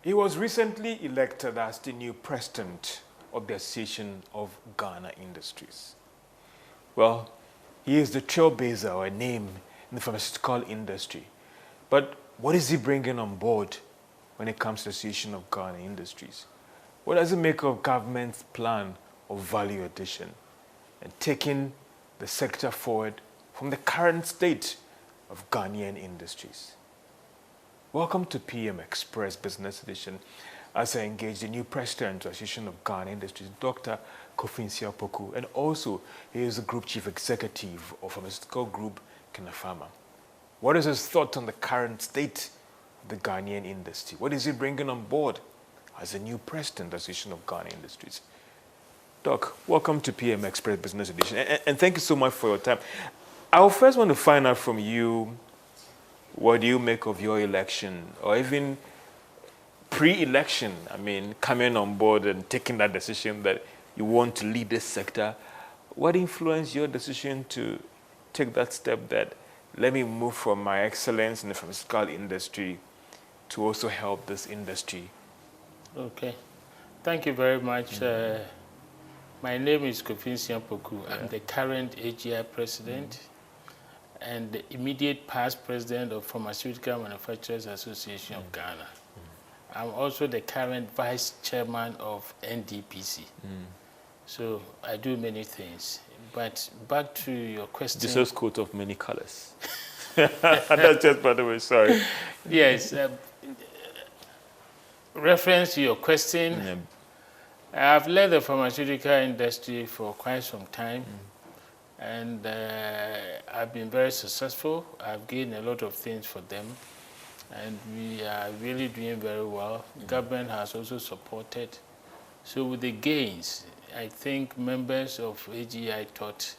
He was recently elected as the new president of the Association of Ghana Industries. Well, he is the trailblazer or a name in the pharmaceutical industry. But what is he bringing on board when it comes to the Association of Ghana Industries? What does it make of government's plan of value addition and taking the sector forward from the current state of Ghanaian industries? Welcome to PM Express Business Edition. As I engage the new president of the Association of Ghana Industries, Dr. Kofi Nsiah-Poku, and also he is the group chief executive of Pharmaceutical Group, Kinafama. What is his thought on the current state of the Ghanaian industry? What is he bringing on board as the new president of the Association of Ghana Industries? Doc, welcome to PM Express Business Edition, and thank you so much for your time. I first want to find out from you, what do you make of your election, or even pre-election, coming on board and taking that decision that you want to lead this sector? What influenced your decision to take that step that, let me move from my excellence in the pharmaceutical industry to also help this industry? Okay. Thank you very much. My name is Kofi Nsiah-Poku. I'm the current AGI president and the immediate past president of Pharmaceutical Manufacturers Association of Ghana. I'm also the current vice chairman of NDPC. So I do many things. But back to your question. This is coat of many colors. That's just, by the way, sorry. Yes. Reference to your question, I've led the pharmaceutical industry for quite some time. And I've been very successful. I've gained a lot of things for them. And we are really doing very well. Government has also supported. So with the gains, I think members of AGI thought,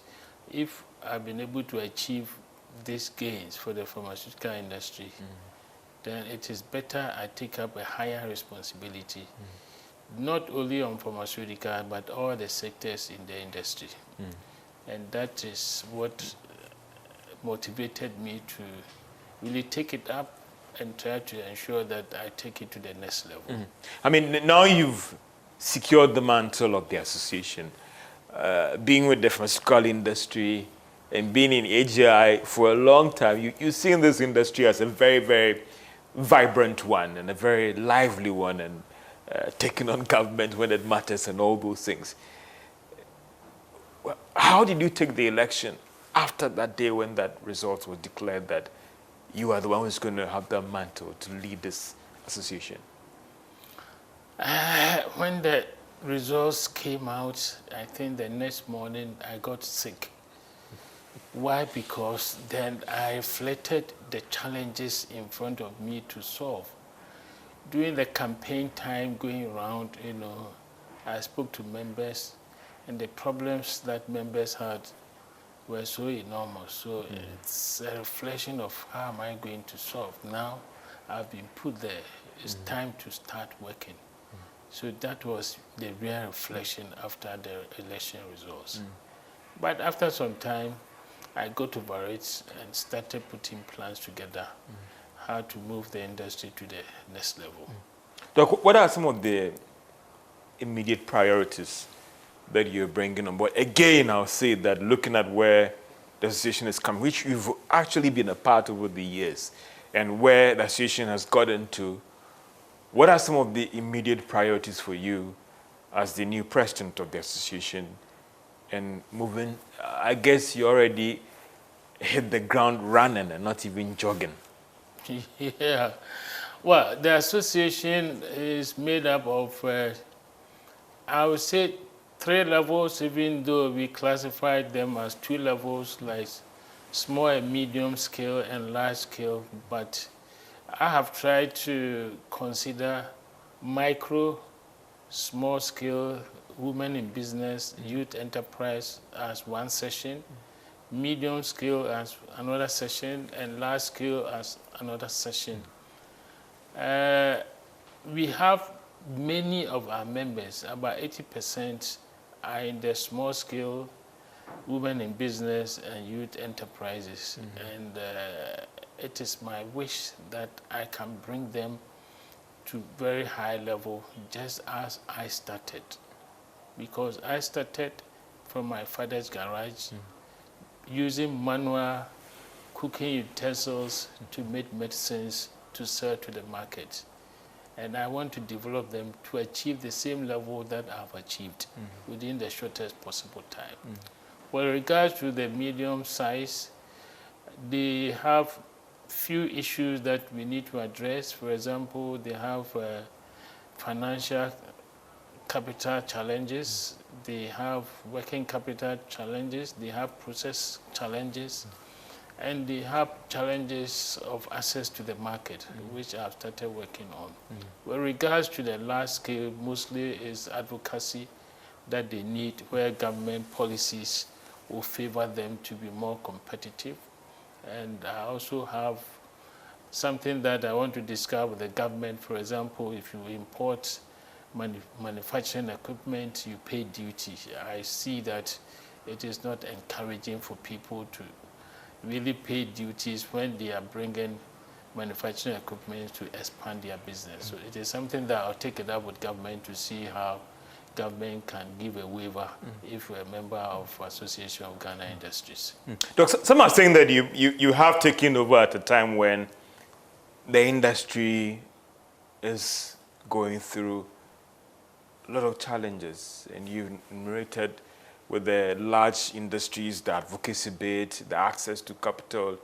if I've been able to achieve these gains for the pharmaceutical industry, then it is better I take up a higher responsibility, not only on pharmaceutical, but all the sectors in the industry. And that is what motivated me to really take it up and try to ensure that I take it to the next level. Now you've secured the mantle of the association, being with the pharmaceutical industry and being in AGI for a long time, you've seen this industry as a very, very vibrant one and a very lively one, and taking on government when it matters and all those things. Well, how did you take the election after that day when that result was declared that you are the one who's going to have the mantle to lead this association? When the results came out, I think the next morning I got sick. Why? Because then I reflected the challenges in front of me to solve. During the campaign time going around, I spoke to members, and the problems that members had were so enormous. So it's a reflection of how am I going to solve. Now I've been put there. It's time to start working. So that was the real reflection after the election results. But after some time, I got over it and started putting plans together how to move the industry to the next level. Doc, what are some of the immediate priorities that you're bringing on board? Again, I'll say that looking at where the association is coming, which you've actually been a part of over the years, and where the association has gotten to, what are some of the immediate priorities for you as the new president of the association and moving? I guess you already hit the ground running and not even jogging. Yeah. Well, the association is made up of, I would say, 3 levels, even though we classified them as 2 levels, like small and medium scale and large scale. But I have tried to consider micro, small scale, women in business, youth enterprise as one session, medium scale as another session, and large scale as another session. We have many of our members, about 80%, are in the small scale, women in business and youth enterprises. And it is my wish that I can bring them to very high level, just as I started. Because I started from my father's garage, using manual cooking utensils to make medicines to sell to the market. And I want to develop them to achieve the same level that I've achieved within the shortest possible time. With regards to the medium size, they have few issues that we need to address. For example, they have financial capital challenges, they have working capital challenges, they have process challenges, and they have challenges of access to the market, which I've started working on. With regards to the large scale, mostly is advocacy that they need, where government policies will favor them to be more competitive. And I also have something that I want to discuss with the government. For example, if you import manufacturing equipment, you pay duty. I see that it is not encouraging for people to really pay duties when they are bringing manufacturing equipment to expand their business. So it is something that I'll take it up with government to see how government can give a waiver if you're a member of Association of Ghana Industries. Doc, some are saying that you have taken over at a time when the industry is going through a lot of challenges, and you enumerated with the large industries, the advocacy bit, the access to capital.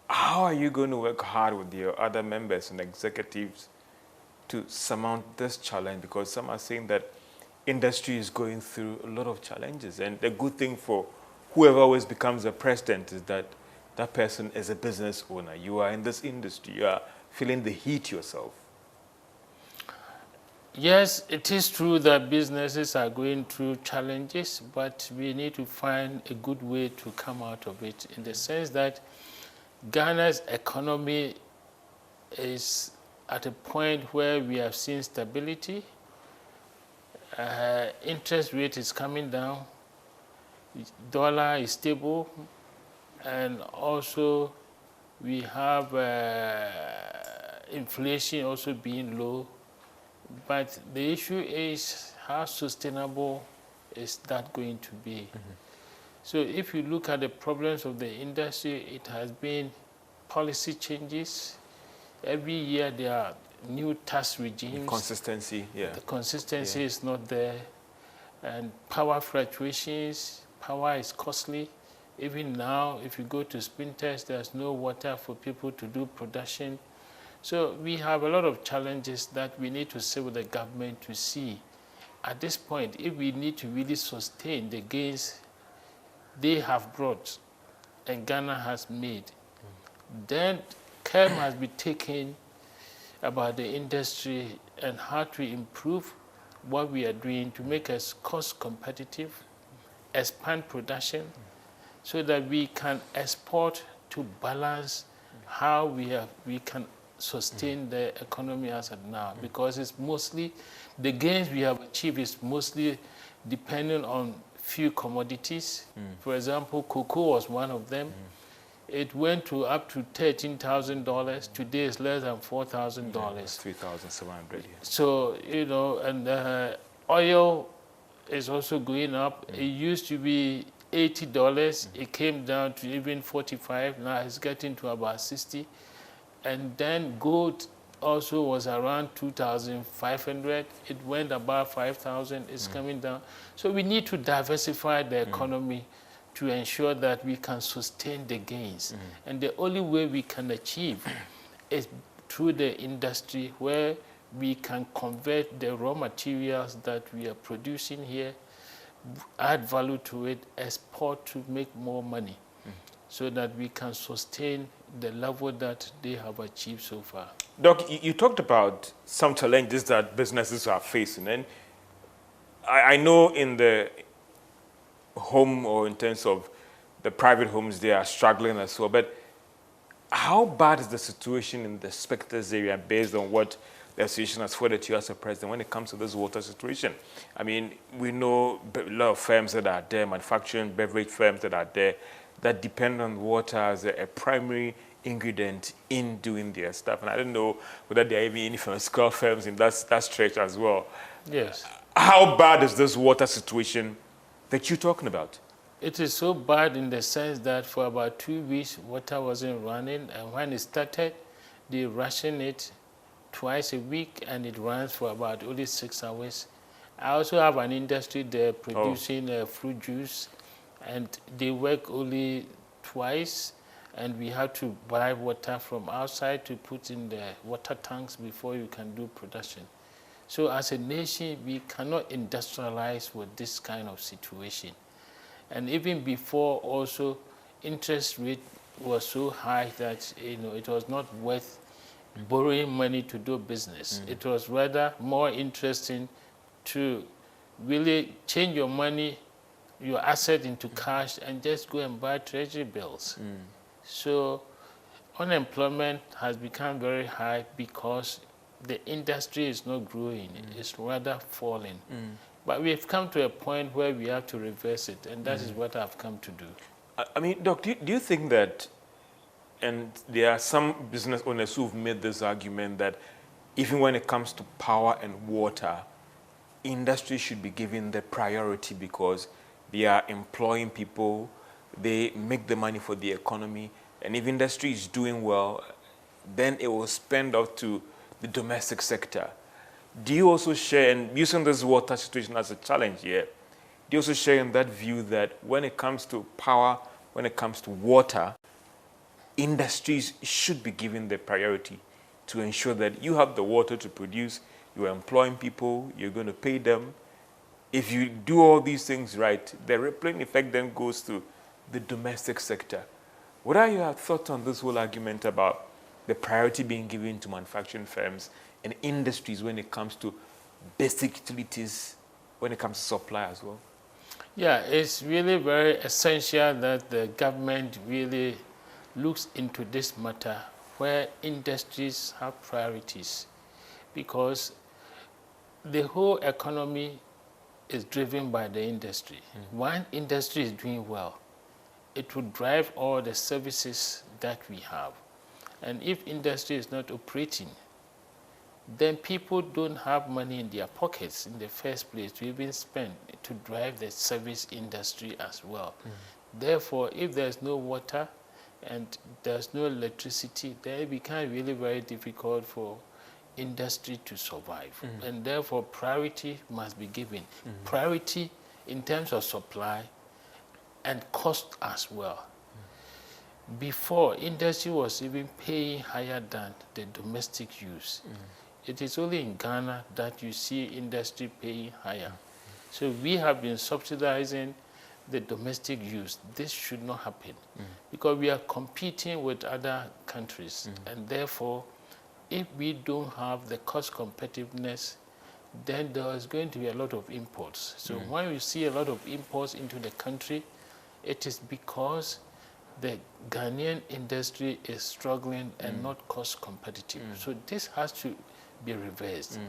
How are you going to work hard with your other members and executives to surmount this challenge? Because some are saying that industry is going through a lot of challenges, and the good thing for whoever always becomes a president is that that person is a business owner. You are in this industry, you are feeling the heat yourself. Yes, it is true that businesses are going through challenges, but we need to find a good way to come out of it, in the sense that Ghana's economy is at a point where we have seen stability. Interest rate is coming down, dollar is stable, and also we have inflation also being low. But the issue is, how sustainable is that going to be? So if you look at the problems of the industry, it has been policy changes. Every year there are new tax regimes. Consistency, yeah. The consistency is not there. And power fluctuations, power is costly. Even now, if you go to Spintex, there's no water for people to do production. So we have a lot of challenges that we need to sit with the government to see. At this point, if we need to really sustain the gains they have brought and Ghana has made, then care must be taken about the industry and how to improve what we are doing to make us cost competitive, expand production, so that we can export to balance how we can sustain the economy as of now, because it's mostly, the gains we have achieved is mostly depending on few commodities. For example, cocoa was one of them. It went to up to $13,000. Today it's less than $4,000. $3,700. So, you know, and oil is also going up. It used to be $80. It came down to even $45. Now it's getting to about $60. And then gold also was around 2,500. It went above 5,000. It's coming down. So we need to diversify the economy to ensure that we can sustain the gains. And the only way we can achieve is through the industry, where we can convert the raw materials that we are producing here, add value to it, export to make more money, so that we can sustain the level that they have achieved so far. Doc, you talked about some challenges that businesses are facing, and I know in the home, or in terms of the private homes, they are struggling as well, but how bad is the situation in the Spectres area based on what the association has forwarded to you as a president when it comes to this water situation? I mean, we know a lot of firms that are there, manufacturing, beverage firms that are there, that depend on water as a primary ingredient in doing their stuff. And I don't know whether there are even any pharmaceutical firms in that stretch as well. Yes. How bad is this water situation that you're talking about? It is so bad in the sense that for about 2 weeks, water wasn't running. And when it started, they ration it twice a week, and it runs for about only 6 hours. I also have an industry there producing fruit juice, and they work only twice, and we have to buy water from outside to put in the water tanks before you can do production. So as a nation, we cannot industrialize with this kind of situation. And even before also, interest rate was so high that it was not worth borrowing money to do business. It was rather more interesting to really change your money, your asset into cash, and just go and buy treasury bills. So unemployment has become very high because the industry is not growing, it's rather falling. But we've come to a point where we have to reverse it, and that is what I've come to do. I mean, Doc, do you think that, and there are some business owners who've made this argument that even when it comes to power and water, industry should be given the priority because they are employing people, they make the money for the economy, and if industry is doing well, then it will spend out to the domestic sector. Do you also share, and using this water situation as a challenge here, do you also share in that view that when it comes to power, when it comes to water, industries should be given the priority to ensure that you have the water to produce, you're employing people, you're going to pay them. If you do all these things right, the rippling effect then goes to the domestic sector. What are your thoughts on this whole argument about the priority being given to manufacturing firms and industries when it comes to basic utilities, when it comes to supply as well? Yeah, it's really very essential that the government really looks into this matter where industries have priorities, because the whole economy is driven by the industry. One industry is doing well, it will drive all the services that we have. And if industry is not operating, then people don't have money in their pockets in the first place to even spend to drive the service industry as well. Therefore, if there's no water and there's no electricity, then it becomes really very difficult for industry to survive. And therefore, priority must be given. Priority in terms of supply and cost as well. Before, industry was even paying higher than the domestic use. It is only in Ghana that you see industry paying higher. So we have been subsidizing the domestic use. This should not happen because we are competing with other countries. And therefore, if we don't have the cost competitiveness, then there is going to be a lot of imports. So when we see a lot of imports into the country, it is because the Ghanaian industry is struggling and not cost competitive. So this has to be reversed.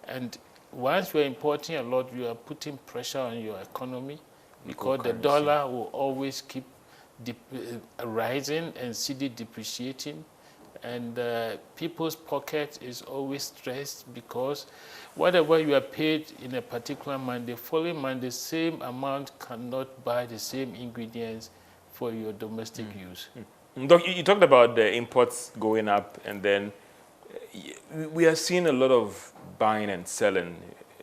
And once you're importing a lot, you are putting pressure on your economy because the dollar will always keep rising and CD depreciating. And people's pocket is always stressed because whatever you are paid in a particular month, the following month, the same amount cannot buy the same ingredients for your domestic use. Doc, you talked about the imports going up, and then we are seeing a lot of buying and selling,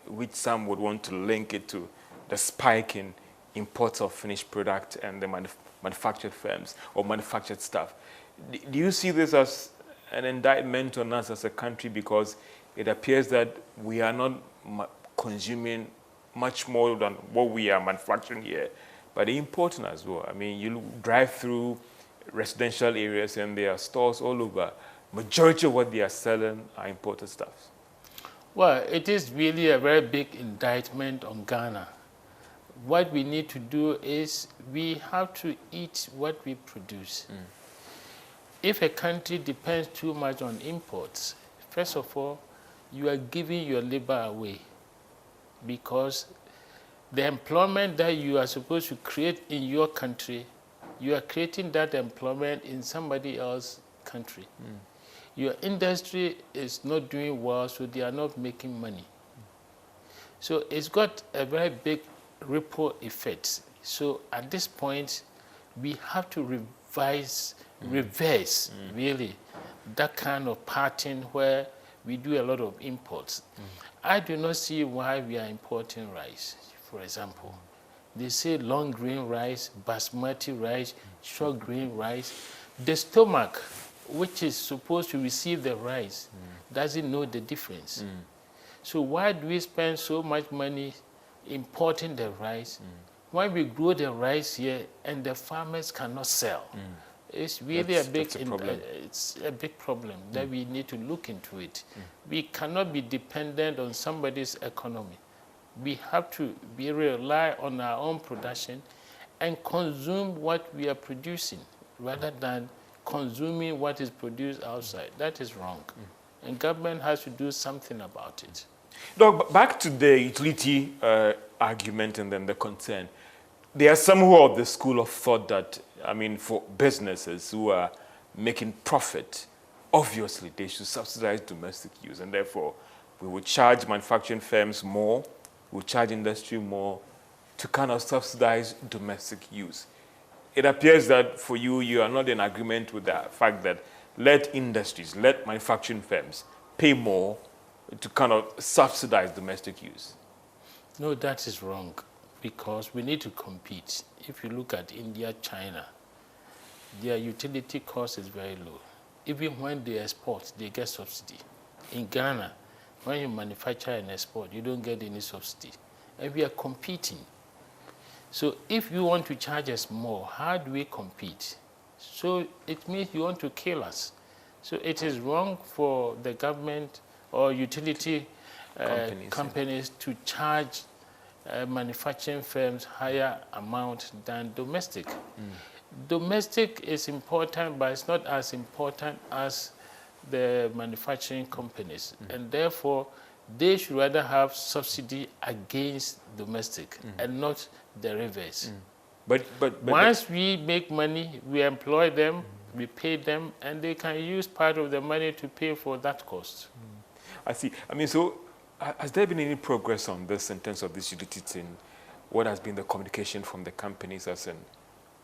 which some would want to link it to the spike in imports of finished product and the manufactured firms or manufactured stuff. Do you see this as an indictment on us as a country because it appears that we are not consuming much more than what we are manufacturing here, but importing as well? I mean, you drive through residential areas and there are stores all over. Majority of what they are selling are imported stuff. Well, it is really a very big indictment on Ghana. What we need to do is we have to eat what we produce. If a country depends too much on imports, first of all, you are giving your labor away because the employment that you are supposed to create in your country, you are creating that employment in somebody else's country. Your industry is not doing well, so they are not making money. So it's got a very big ripple effect. So at this point, we have to reverse really that kind of pattern where we do a lot of imports. I do not see why we are importing rice, for example. They say long grain rice, basmati rice, short grain rice. The stomach, which is supposed to receive the rice, doesn't know the difference. So why do we spend so much money importing the rice when we grow the rice here and the farmers cannot sell? It's really a big problem that we need to look into it. We cannot be dependent on somebody's economy. We have to rely on our own production and consume what we are producing rather than consuming what is produced outside. That is wrong. And government has to do something about it. Doc, back to the utility argument and then the concern. There are some who are of the school of thought that, I mean, for businesses who are making profit, obviously they should subsidize domestic use, and therefore we would charge manufacturing firms more, we would charge industry more to kind of subsidize domestic use. It appears that for you, you are not in agreement with the fact that let industries, let manufacturing firms pay more to kind of subsidize domestic use. No, that is wrong, because we need to compete. If you look at India, China, their utility cost is very low. Even when they export, they get subsidy. In Ghana, when you manufacture and export, you don't get any subsidy. And we are competing. So if you want to charge us more, how do we compete? So it means you want to kill us. So it is wrong for the government or utility companies to charge manufacturing firms higher amount than domestic. Domestic is important, but it's not as important as the manufacturing companies. And therefore, they should rather have subsidy against domestic and not the reverse. But once we make money, we employ them, we pay them, and they can use part of the money to pay for that cost. I see. I mean, so has there been any progress on this in terms of this utility thing? What has been the communication from the companies as in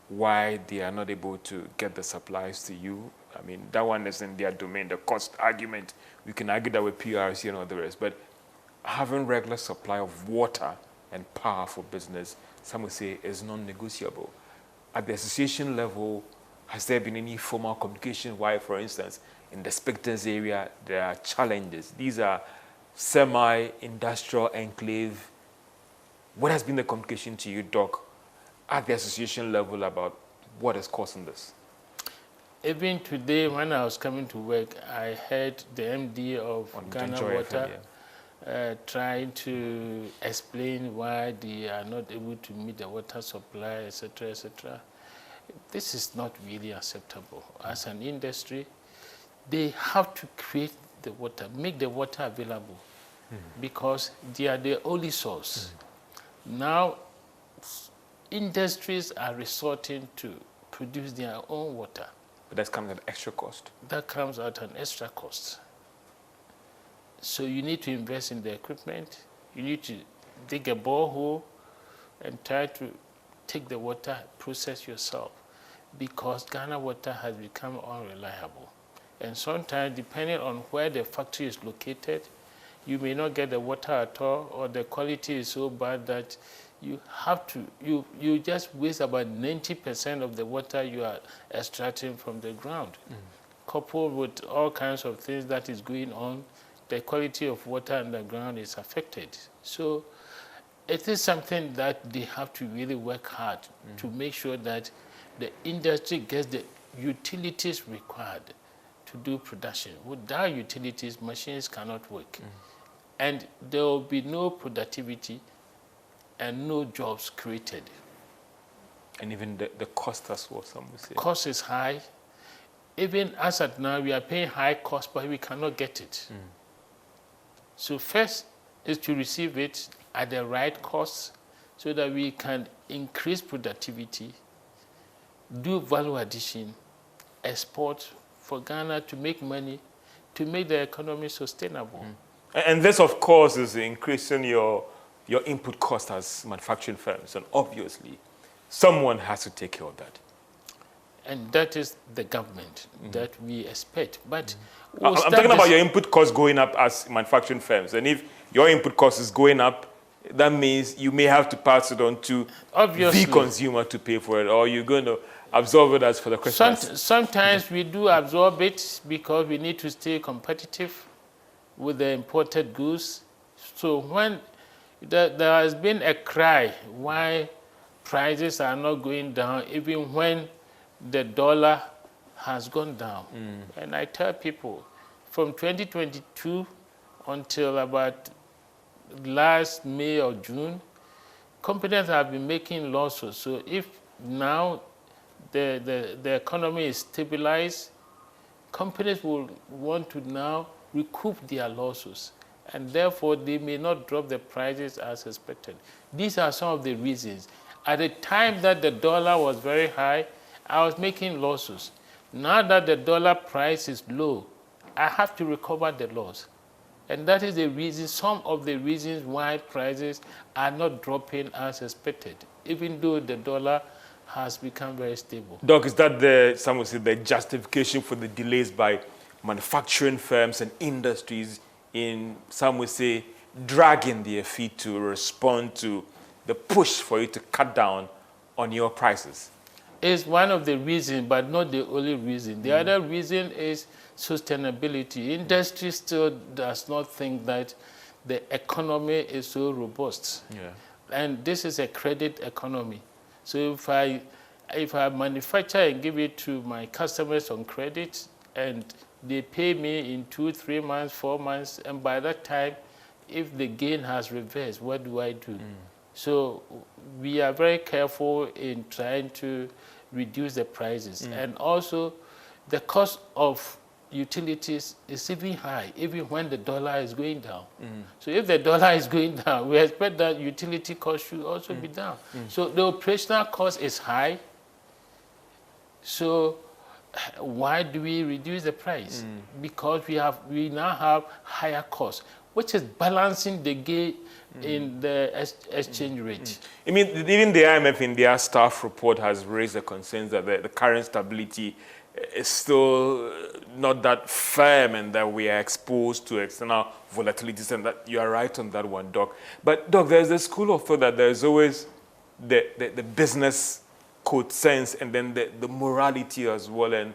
why they are not able to get the supplies to you? I mean, that one is in their domain, the cost argument. We can argue that with PRC and all the rest, but having regular supply of water and power for business, some would say, is non-negotiable. At the association level, has there been any formal communication? Why, for instance, in the Specters area, there are challenges. These are semi-industrial enclave. What has been the communication to you, Doc, at the association level about what is causing this? Even today, when I was coming to work, I heard the MD of Ghana Water trying to explain why they are not able to meet the water supply, etc., etc. This is not really acceptable. As an industry, they have to create the water, make the water available, because they are the only source. Now, industries are resorting to produce their own water. But that comes at an extra cost. That comes at an extra cost. So you need to invest in the equipment. You need to dig a borehole and try to take the water, process yourself, because Ghana Water has become unreliable. And sometimes, depending on where the factory is located, you may not get the water at all, or the quality is so bad that you have to, you just waste about 90% of the water you are extracting from the ground. Coupled with all kinds of things that is going on, the quality of water underground is affected. So it is something that they have to really work hard to make sure that the industry gets the utilities required to do production. Without utilities, machines cannot work. And there will be no productivity and no jobs created. And even the cost as well, some would say. Cost is high. Even as at now, we are paying high cost, but we cannot get it. So first is to receive it at the right cost so that we can increase productivity, do value addition, export for Ghana to make money, to make the economy sustainable. And this, of course, is increasing your input cost as manufacturing firms. And obviously, someone has to take care of that. And that is the government that we expect. But I'm talking about your input costs going up as manufacturing firms. And if your input cost is going up, that means you may have to pass it on to the consumer to pay for it, or you're going to absorb it as for the Christmas. Sometimes we do absorb it because we need to stay competitive with the imported goods. So when there has been a cry why prices are not going down, even when the dollar has gone down. And I tell people, from 2022 until about last May or June, companies have been making losses. So if now the economy is stabilized, companies will want to now recoup their losses, and therefore they may not drop the prices as expected. These are some of the reasons. At the time that the dollar was very high, I was making losses. Now that the dollar price is low, I have to recover the loss. And that is the reason, some of the reasons why prices are not dropping as expected, even though the dollar has become very stable. Doc, is that some would say the justification for the delays by manufacturing firms and industries in, some would say, dragging their feet to respond to the push for you to cut down on your prices? Is one of the reasons, but not the only reason. The other reason is sustainability. Industry still does not think that the economy is so robust. And this is a credit economy. So if I manufacture and give it to my customers on credit, and they pay me in 2, 3 months, 4 months, and by that time, if the gain has reversed, what do I do? So we are very careful in trying to reduce the prices. And also, the cost of utilities is even high, even when the dollar is going down. So if the dollar is going down, we expect that utility cost should also be down. So the operational cost is high. So why do we reduce the price? Because we now have higher costs, which is balancing the gain in the exchange rate. I mean, even the IMF in their staff report has raised the concerns that the current stability is still not that firm and that we are exposed to external volatilities, and that you are right on that one, Doc. But, Doc, there's a school of thought that there's always the business code sense and then the morality as well. And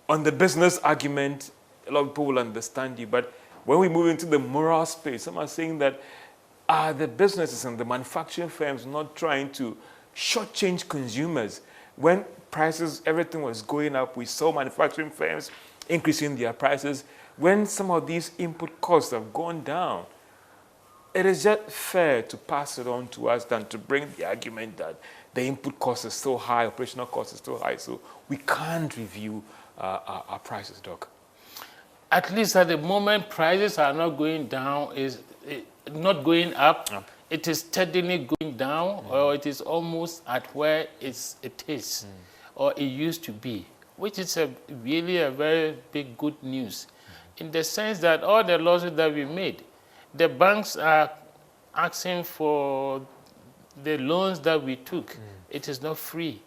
on the business argument, a lot of people will understand you. But when we move into the moral space, some are saying that the businesses and the manufacturing firms not trying to shortchange consumers. When prices, everything was going up, we saw manufacturing firms increasing their prices. When some of these input costs have gone down, it is just fair to pass it on to us than to bring the argument that the input cost is so high, operational cost is so high, so we can't review our prices, Doc. At least at the moment, prices are not going down, not going up. It is steadily going down, or it is almost at where it is, or it used to be, which is really a very big good news, in the sense that all the losses that we made, the banks are asking for the loans that we took. It is not free.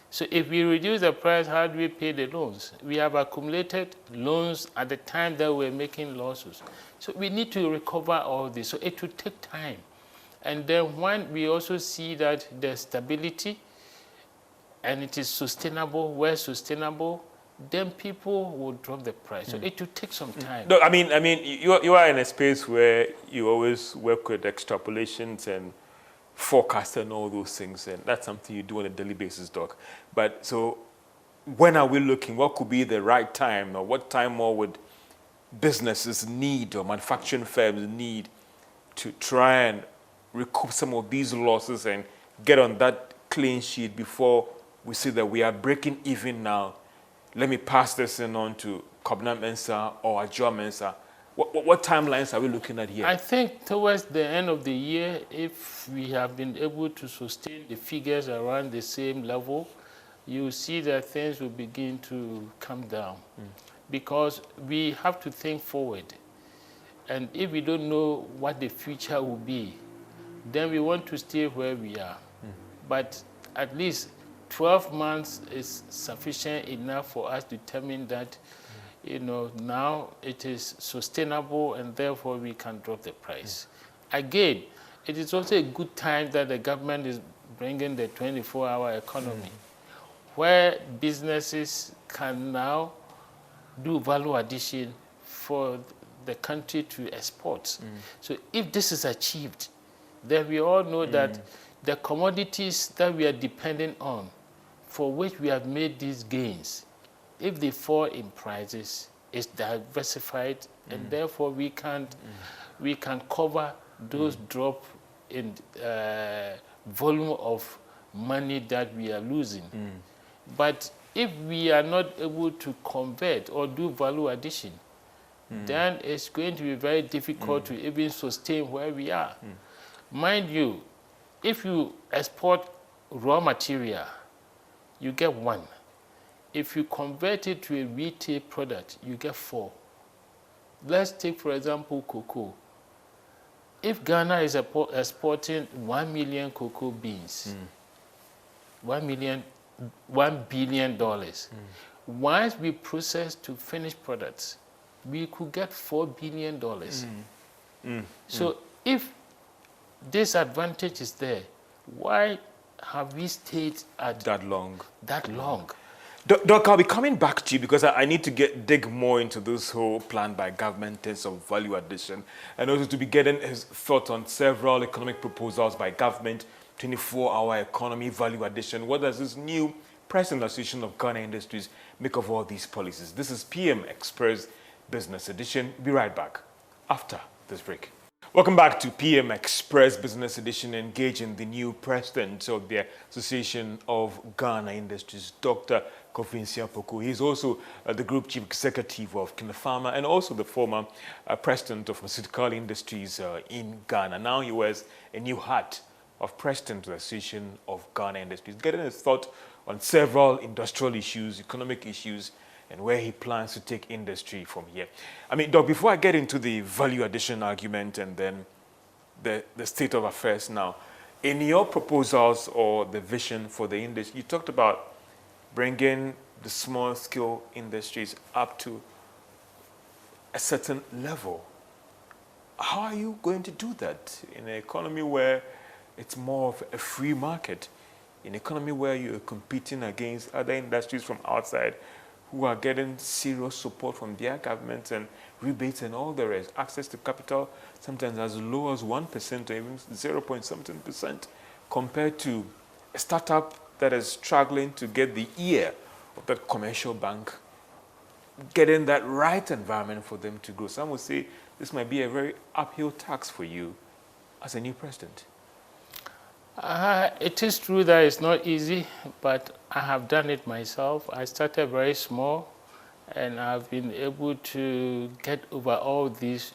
So if we reduce the price, how do we pay the loans? We have accumulated loans at the time that we're making losses. So we need to recover all this. So it will take time. And then when we also see that there's stability and it is sustainable, well sustainable, then people will drop the price. So it will take some time. No, I mean, you are in a space where you always work with extrapolations and forecast and all those things, and that's something you do on a daily basis, Doc. But so when are we looking? What could be the right time, or what time more would businesses need or manufacturing firms need to try and recoup some of these losses and get on that clean sheet before we see that we are breaking even now? Let me pass this on to Kofi Nsiah or Adjoa Mensah. What timelines are we looking at here? I think towards the end of the year, if we have been able to sustain the figures around the same level, you see that things will begin to come down. because we have to think forward. And if we don't know what the future will be, then we want to stay where we are. But at least 12 months is sufficient enough for us to determine that, now it is sustainable and therefore we can drop the price. Again, it is also a good time that the government is bringing the 24-hour economy, where businesses can now do value addition for the country to export. So if this is achieved, then we all know that the commodities that we are dependent on, for which we have made these gains, if they fall in prices, it's diversified, and therefore we can cover those drop in volume of money that we are losing. But if we are not able to convert or do value addition, then it's going to be very difficult to even sustain where we are. Mind you, if you export raw material, you get 1. If you convert it to a retail product, you get 4. Let's take, for example, cocoa. If Ghana is exporting 1 million cocoa beans, $1 billion, once we process to finished products, we could get $4 billion. So if this advantage is there, why have we stayed at that long? Doc, I'll be coming back to you because I need to dig more into this whole plan by government in terms of value addition, and also to be getting his thoughts on several economic proposals by government, 24-hour economy, value addition. What does this new President Association of Ghana Industries make of all these policies? This is PM Express Business Edition. Be right back after this break. Welcome back to PM Express Business Edition, engaging the new president of the Association of Ghana Industries, Dr. Kofi Nsiah-Poku. He's also the group chief executive of Pharma and also the former president of Pharmaceutical Industries in Ghana. Now he wears a new hat of president of the Association of Ghana Industries, getting his thought on several industrial issues, economic issues, and where he plans to take industry from here. I mean, Doc, before I get into the value addition argument and then the state of affairs now, in your proposals or the vision for the industry, you talked about bringing the small-scale industries up to a certain level. How are you going to do that in an economy where it's more of a free market, in an economy where you're competing against other industries from outside who are getting serious support from their governments and rebates and all the rest, access to capital sometimes as low as 1% or even 0.something%, compared to a startup that is struggling to get the ear of that commercial bank, getting that right environment for them to grow. Some would say this might be a very uphill task for you as a new president. It is true that it's not easy, but I have done it myself. I started very small, and I've been able to get over all this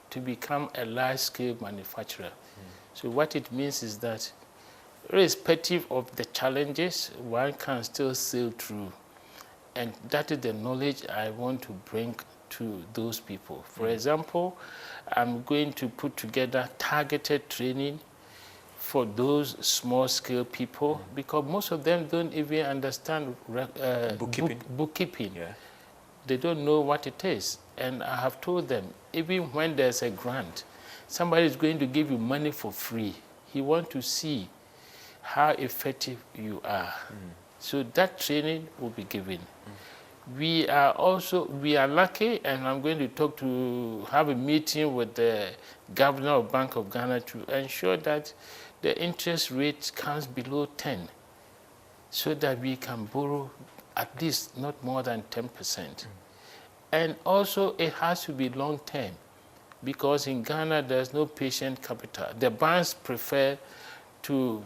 to become a large-scale manufacturer. So what it means is that irrespective of the challenges, one can still sail through. And that is the knowledge I want to bring to those people. For example, I'm going to put together targeted training for those small-scale people, because most of them don't even understand bookkeeping. Yeah. They don't know what it is. And I have told them, even when there's a grant, somebody is going to give you money for free. He wants to see how effective you are. So that training will be given. We are lucky, and I'm going to have a meeting with the governor of Bank of Ghana to ensure that the interest rate comes below 10, so that we can borrow at least not more than 10%. And also it has to be long term, because in Ghana there's no patient capital. The banks prefer to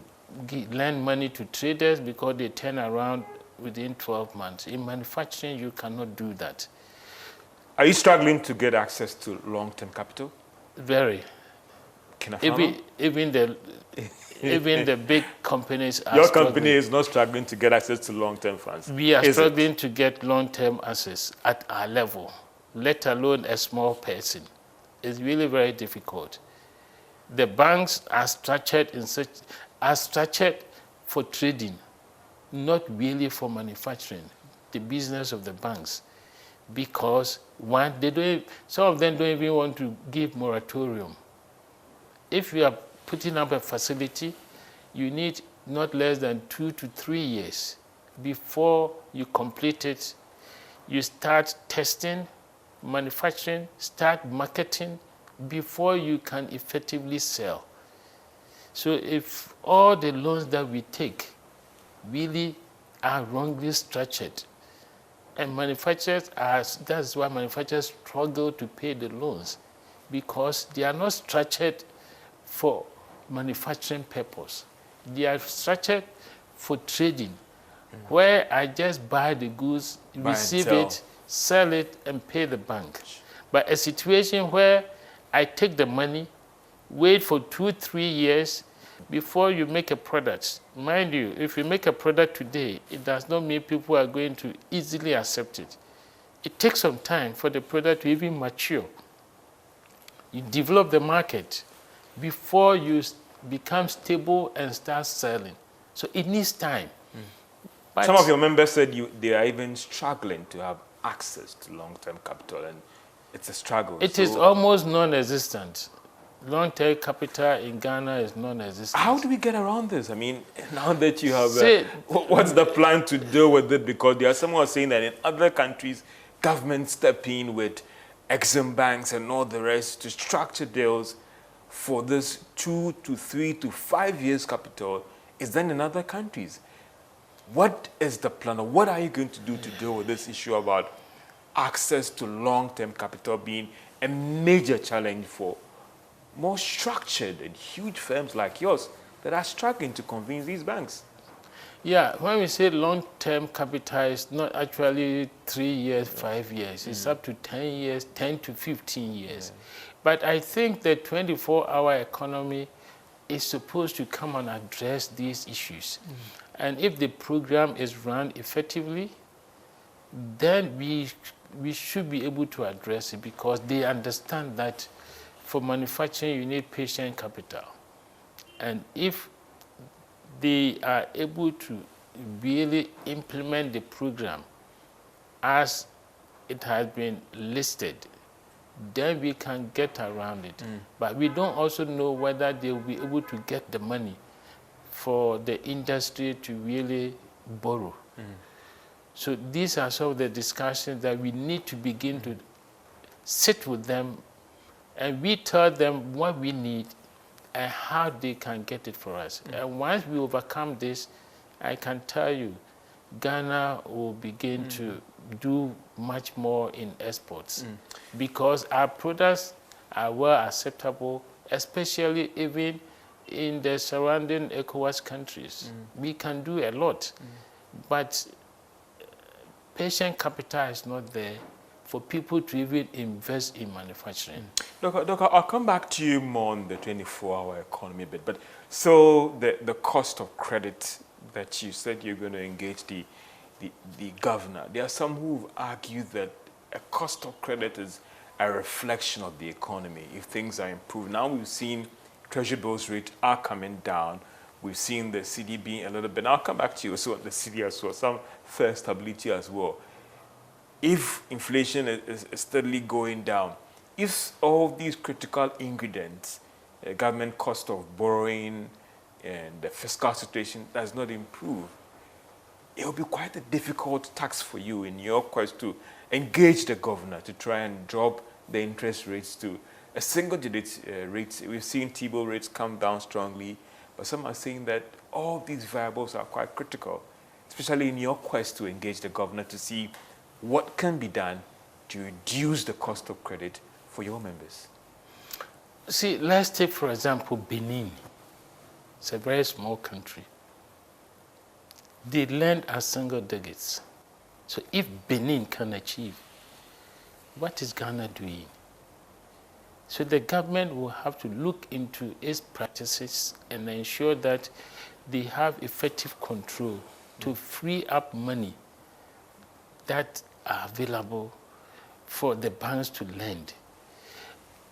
lend money to traders because they turn around within 12 months. In manufacturing, you cannot do that. Are you struggling to get access to long-term capital? Very. even the big companies are Your struggling. company is not struggling to get access to long-term funds. We are struggling to get long-term access at our level, let alone a small person. It's really very difficult. The banks are structured for trading, not really for manufacturing, the business of the banks. Because one, some of them don't even want to give moratorium. If you are putting up a facility, you need not less than 2 to 3 years before you complete it. You start testing, manufacturing, start marketing before you can effectively sell. So if all the loans that we take really are wrongly structured, and that's why manufacturers struggle to pay the loans, because they are not structured for manufacturing purpose. They are structured for trading, where I just buy the goods, receive it, sell it, and pay the bank. But a situation where I take the money, wait for 2, 3 years before you make a product. Mind you, if you make a product today, it does not mean people are going to easily accept it. It takes some time for the product to even mature. You develop the market before you become stable and start selling. So it needs time. But some of your members said they are even struggling to have access to long-term capital, and it's a struggle. It is almost non-existent. Long-term capital in Ghana is non-existent. How do we get around this? I mean, now that you have, what's the plan to deal with it? Because there are some who are saying that in other countries, governments step in with Exim banks and all the rest to structure deals for this 2 to 3 to 5 years capital is done in other countries. What is the plan, or what are you going to do to deal with this issue about access to long-term capital being a major challenge for more structured and huge firms like yours that are struggling to convince these banks? Yeah, when we say long-term capital, it's not actually 3 years, 5 years. It's up to 10 years, 10 to 15 years. But I think the 24-hour economy is supposed to come and address these issues. And if the program is run effectively, then we should be able to address it, because they understand that for manufacturing, you need patient capital. And if they are able to really implement the program as it has been listed, then we can get around it. But we don't also know whether they will be able to get the money for the industry to really borrow. So these are some of the discussions that we need to begin to sit with them, and we tell them what we need and how they can get it for us. And once we overcome this, I can tell you, Ghana will begin to do much more in exports, because our products are well acceptable, especially even in the surrounding ECOWAS countries. We can do a lot, but patient capital is not there for people to even invest in manufacturing. Doctor, I'll come back to you more on the 24-hour economy bit, but so the cost of credit that you said you're going to engage the governor, there are some who've argued that a cost of credit is a reflection of the economy. If things are improved, now we've seen treasury bills rates are coming down. We've seen the CD being a little bit, and I'll come back to you also on the CD as well, some fair stability as well. If inflation is steadily going down, if all these critical ingredients, government cost of borrowing and the fiscal situation does not improve, it will be quite a difficult task for you in your quest to engage the governor to try and drop the interest rates to a single-digit rates. We've seen T-bill rates come down strongly, but some are saying that all these variables are quite critical, especially in your quest to engage the governor to see what can be done to reduce the cost of credit for your members. See, let's take, for example, Benin. It's a very small country. They lend as single digits. So if Benin can achieve, what is Ghana doing? So the government will have to look into its practices and ensure that they have effective control to free up money that are available for the banks to lend.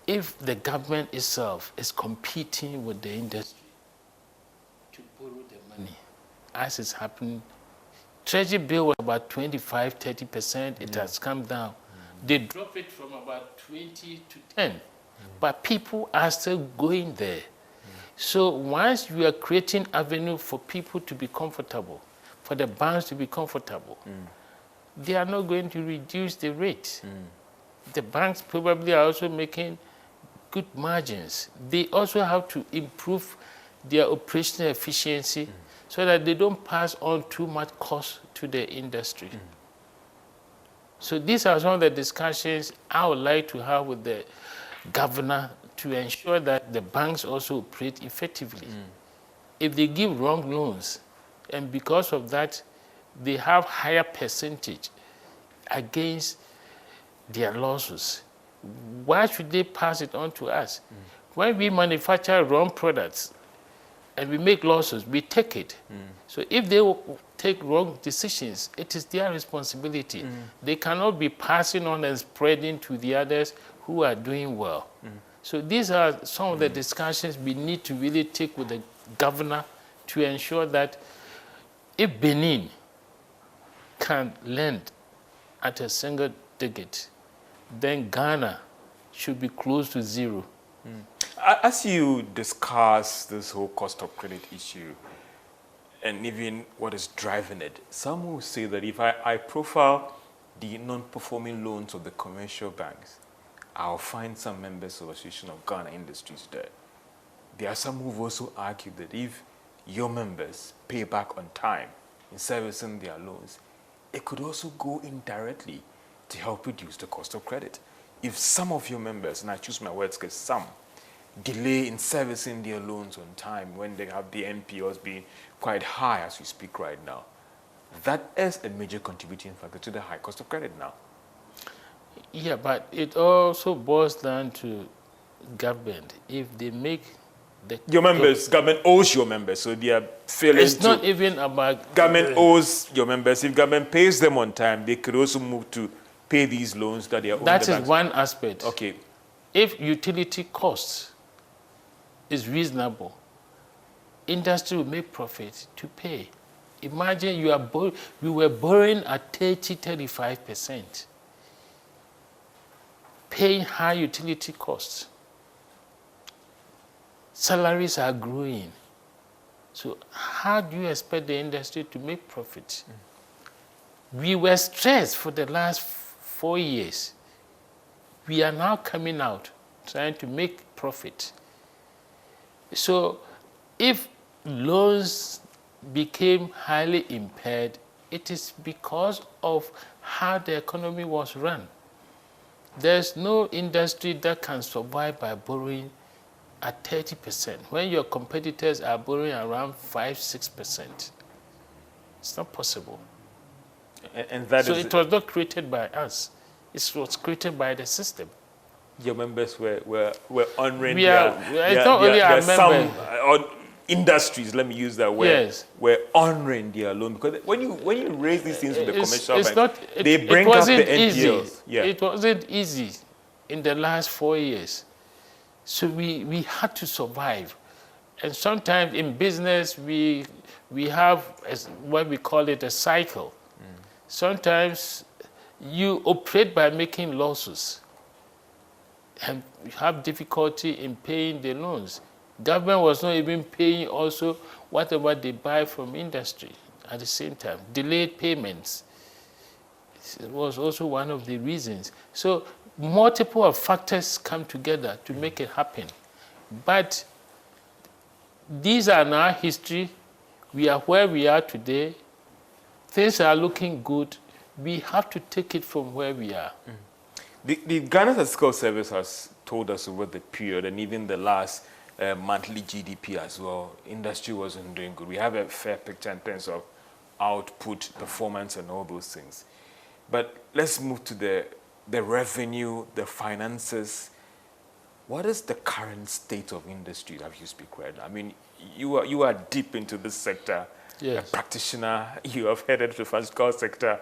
If the government itself is competing with the industry to borrow the money, as is happening, Treasury bill was about 25, 30%, it has come down. They dropped it from about 20 to 10, but people are still going there. So once you are creating avenue for people to be comfortable, for the banks to be comfortable, they are not going to reduce the rate. The banks probably are also making good margins. They also have to improve their operational efficiency so that they don't pass on too much cost to the industry. So these are some of the discussions I would like to have with the governor to ensure that the banks also operate effectively. If they give wrong loans, and because of that, they have higher percentage against their losses, why should they pass it on to us? When we manufacture wrong products and we make losses, we take it. So if they take wrong decisions, it is their responsibility. They cannot be passing on and spreading to the others who are doing well. So these are some of the discussions we need to really take with the governor to ensure that if Benin can lend at a single digit, then Ghana should be close to zero. As you discuss this whole cost of credit issue and even what is driving it, some will say that if I profile the non-performing loans of the commercial banks, I'll find some members of the Association of Ghana Industries there. There are some who've also argued that if your members pay back on time in servicing their loans, it could also go indirectly to help reduce the cost of credit. If some of your members, and I choose my words because some, delay in servicing their loans on time when they have the NPLs being quite high as we speak right now, that is a major contributing factor to the high cost of credit now. Yeah, but it also boils down to government. If they make your members, government owes your members, so they are failing. It's not even about government owes your members. If government pays them on time, they could also move to pay these loans that they are owing. That is one aspect. Okay. If utility costs is reasonable, industry will make profit to pay. Imagine we were borrowing at 30-35%, paying high utility costs. Salaries are growing. So how do you expect the industry to make profit? We were stressed for the last 4 years. We are now coming out trying to make profit. So if loans became highly impaired, it is because of how the economy was run. There's no industry that can survive by borrowing at 30%, when your competitors are borrowing around 5-6%. It's not possible. And that so is it was not created by us. It was created by the system. Your members were honoring it's not only our members. Some industries, let me use that word, yes, were honoring their loan. Because when you raise these things with the commercial banks, they it bring up the NPLs. Easy. Yeah. It wasn't easy in the last 4 years. So we had to survive. And sometimes in business, we have what we call it a cycle. Sometimes you operate by making losses and you have difficulty in paying the loans. Government was not even paying also whatever they buy from industry at the same time. Delayed payments was also one of the reasons. So multiple of factors come together to make it happen. But these are now history. We are where we are today. Things are looking good. We have to take it from where we are. The Ghana Statistical Service has told us over the period and even the last monthly GDP as well, industry wasn't doing good. We have a fair picture in terms of output, performance, and all those things. But let's move to the revenue, the finances. What is the current state of industry as you speak right now? I mean, you are deep into this sector, Yes. a practitioner, you have headed the pharmaceutical sector.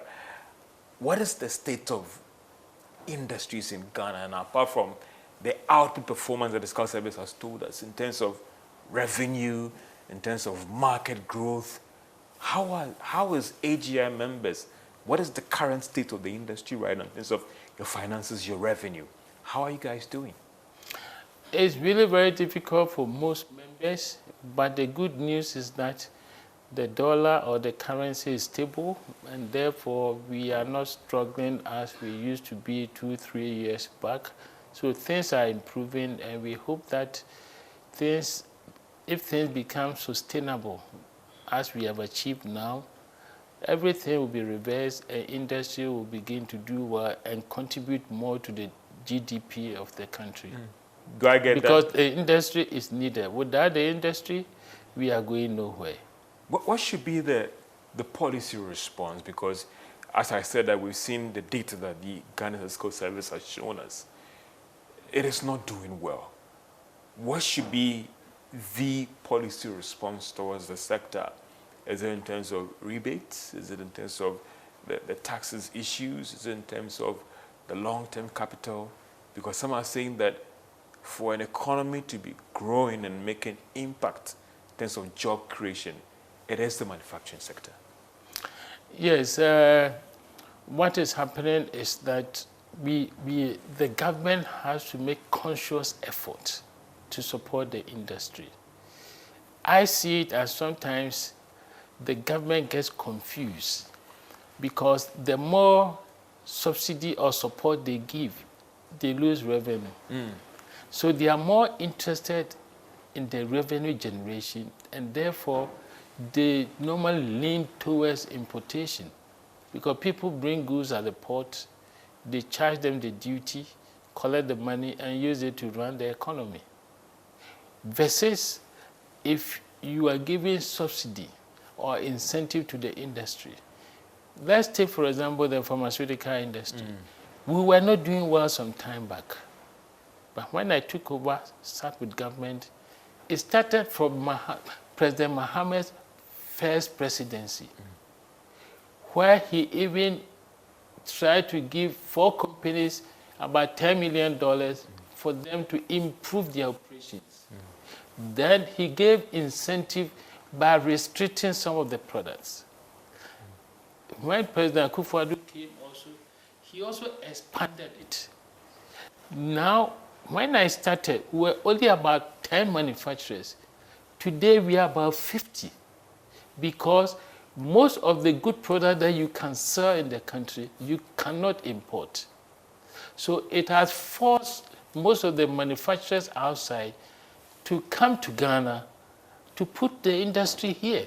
What is the state of industries in Ghana? And apart from the output performance that the Scout Service has told us in terms of revenue, in terms of market growth, how is AGI members? What is the current state of the industry right now in terms of your finances, your revenue? How are you guys doing? It's really very difficult for most members, but the good news is that the dollar or the currency is stable, and therefore we are not struggling as we used to be 2-3 years back. So things are improving, and we hope that if things become sustainable as we have achieved now, everything will be reversed and industry will begin to do well and contribute more to the GDP of the country. Do I get because that? the industry is needed. Without the industry, we are going nowhere. What should be the policy response? Because as I said, that we've seen the data that the Ghana Pharmaceutical Service has shown us. It is not doing well. What should be the policy response towards the sector? Is it in terms of rebates? Is it in terms of the taxes issues? Is it in terms of the long-term capital? Because some are saying that for an economy to be growing and making impact in terms of job creation, it is the manufacturing sector. Yes, what is happening is that the government has to make conscious effort to support the industry. I see it as sometimes the government gets confused because the more subsidy or support they give, they lose revenue. So they are more interested in the revenue generation, and therefore they normally lean towards importation because people bring goods at the port, they charge them the duty, collect the money, and use it to run the economy. Versus if you are giving subsidy or incentive to the industry. Let's take, for example, the pharmaceutical industry. We were not doing well some time back. But when I took over, start with government, it started from President Mohammed's first presidency, where he even tried to give 4 companies about $10 million for them to improve their operations. Then he gave incentive by restricting some of the products. When President Akufo-Addo came also, he also expanded it. Now, when I started, we were only about 10 manufacturers. Today, we are about 50 because most of the good products that you can sell in the country, you cannot import. So it has forced most of the manufacturers outside to come to Ghana to put the industry here.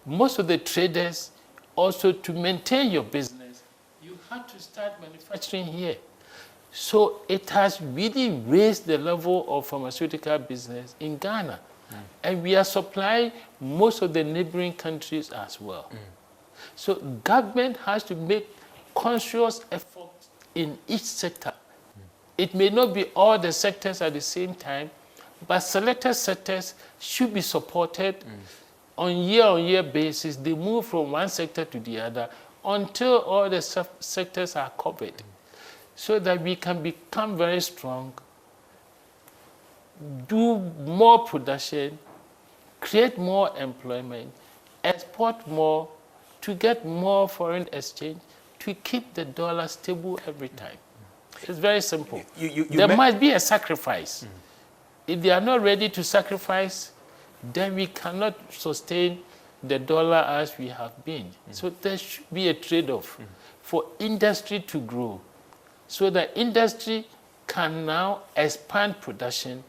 Most of the traders also, to maintain your business, you have to start manufacturing here. So it has really raised the level of pharmaceutical business in Ghana. And we are supplying most of the neighboring countries as well. So government has to make conscious effort in each sector. It may not be all the sectors at the same time, but selected sectors should be supported on year-on-year basis. They move from one sector to the other until all the sectors are covered, so that we can become very strong, do more production, create more employment, export more, to get more foreign exchange, to keep the dollar stable every time. It's very simple. There must be a sacrifice. If they are not ready to sacrifice, then we cannot sustain the dollar as we have been. So there should be a trade-off for industry to grow, so that industry can now expand production,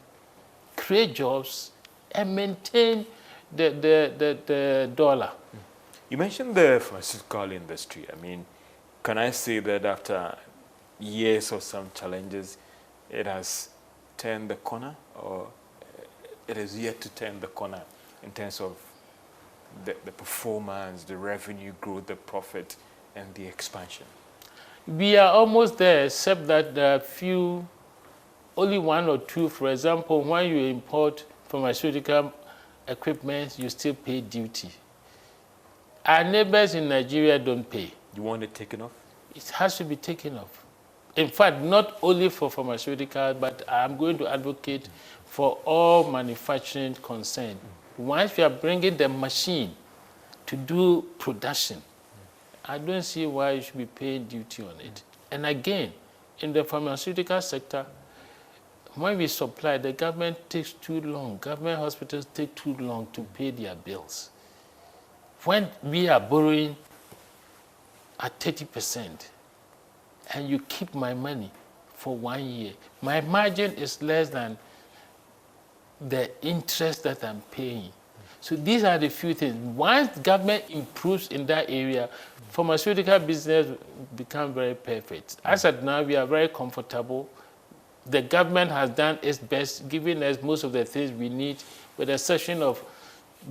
create jobs, and maintain the dollar. You mentioned the pharmaceutical industry. I mean, can I say that after years of some challenges, it has turned the corner, or it is yet to turn the corner in terms of the performance, the revenue growth, the profit, and the expansion? We are almost there, except that there are few only one or two. For example, when you import pharmaceutical equipment, you still pay duty. Our neighbors in Nigeria don't pay. You want it taken off? It has to be taken off. In fact, not only for pharmaceutical, but I'm going to advocate for all manufacturing concerned. Once we are bringing the machine to do production, I don't see why you should be paying duty on it. And again, in the pharmaceutical sector, when we supply, the government takes too long. Government hospitals take too long to pay their bills. When we are borrowing at 30%, and you keep my money for 1 year, my margin is less than the interest that I'm paying. So these are the few things. Once government improves in that area, pharmaceutical business become very perfect. As of now, we are very comfortable. The government has done its best, giving us most of the things we need, with the exception of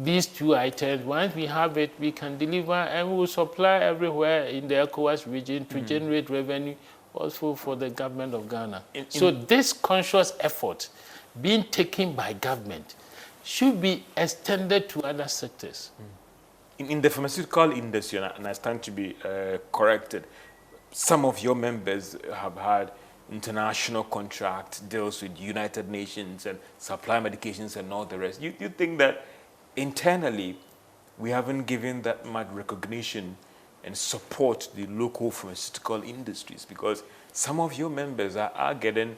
these two items. Once we have it, we can deliver, and we will supply everywhere in the ECOWAS region to generate revenue also for the government of Ghana. So this conscious effort being taken by government should be extended to other sectors. In the pharmaceutical industry, and I stand to be corrected, some of your members have had international contract deals with United Nations and supply medications and all the rest. You think that internally we haven't given that much recognition and support to the local pharmaceutical industries? Because some of your members are getting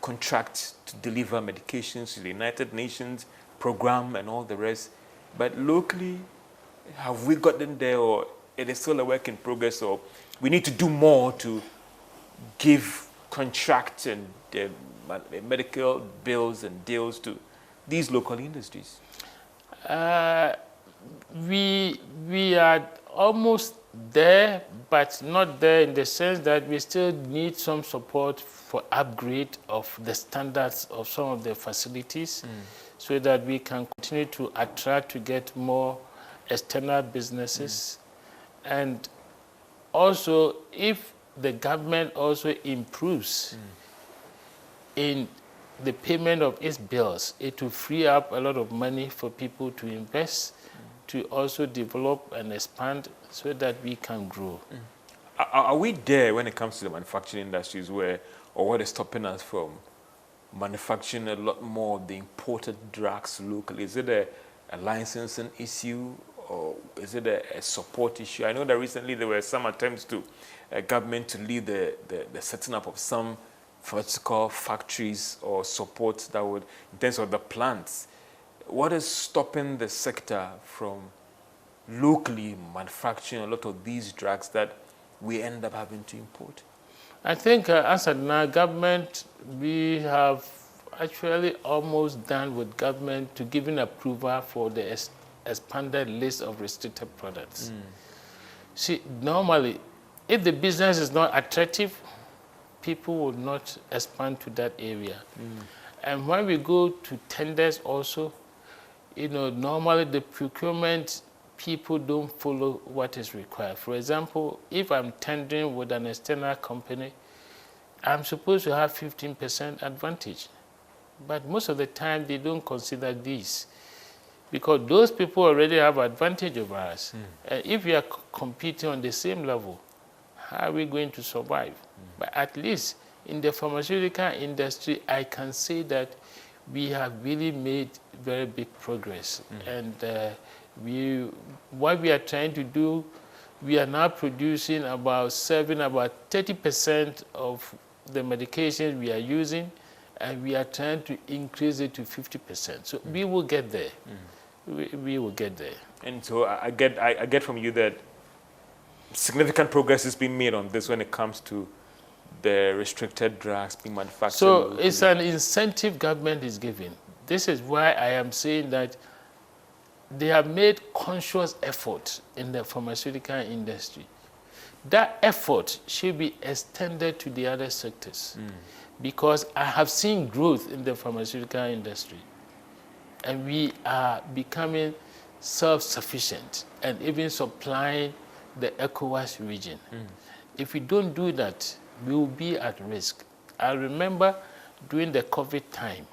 contracts to deliver medications to the United Nations program and all the rest. But locally, have we gotten there, or it is still a work in progress, or we need to do more to give contracts and medical bills and deals to these local industries? We are almost there, but not there in the sense that we still need some support for upgrade of the standards of some of the facilities, so that we can continue to attract, to get more external businesses. And also, if the government also improves in the payment of its bills, it will free up a lot of money for people to invest, to also develop and expand, so that we can grow. Are we there when it comes to the manufacturing industries, where, or what is stopping us from manufacturing a lot more of the imported drugs locally? Is it a licensing issue, or is it a support issue? I know that recently there were some attempts to government to lead the setting up of some pharmaceutical factories or support that would, in terms of the plants. What is stopping the sector from locally manufacturing a lot of these drugs that we end up having to import? I think as of now, government, we have actually almost done with government to giving approval for the expanded list of restricted products. See, normally, if the business is not attractive, people will not expand to that area. And when we go to tenders also, normally the procurement people don't follow what is required. For example, if I'm tendering with an external company, I'm supposed to have 15% advantage. But most of the time, they don't consider this, because those people already have advantage over us. And if we are competing on the same level, how are we going to survive? But at least in the pharmaceutical industry, I can say that we have really made very big progress. And what we are trying to do, we are now producing about 30% of the medications we are using, and we are trying to increase it to 50%. So we will get there. We will get there. And so I get from you that significant progress is being made on this when it comes to the restricted drugs being manufactured. So locally. it's an incentive government is giving. This is why I am saying that they have made conscious effort in the pharmaceutical industry. That effort should be extended to the other sectors, because I have seen growth in the pharmaceutical industry, and we are becoming self-sufficient and even supplying the ECOWAS region. If we don't do that, we will be at risk. I remember during the COVID time,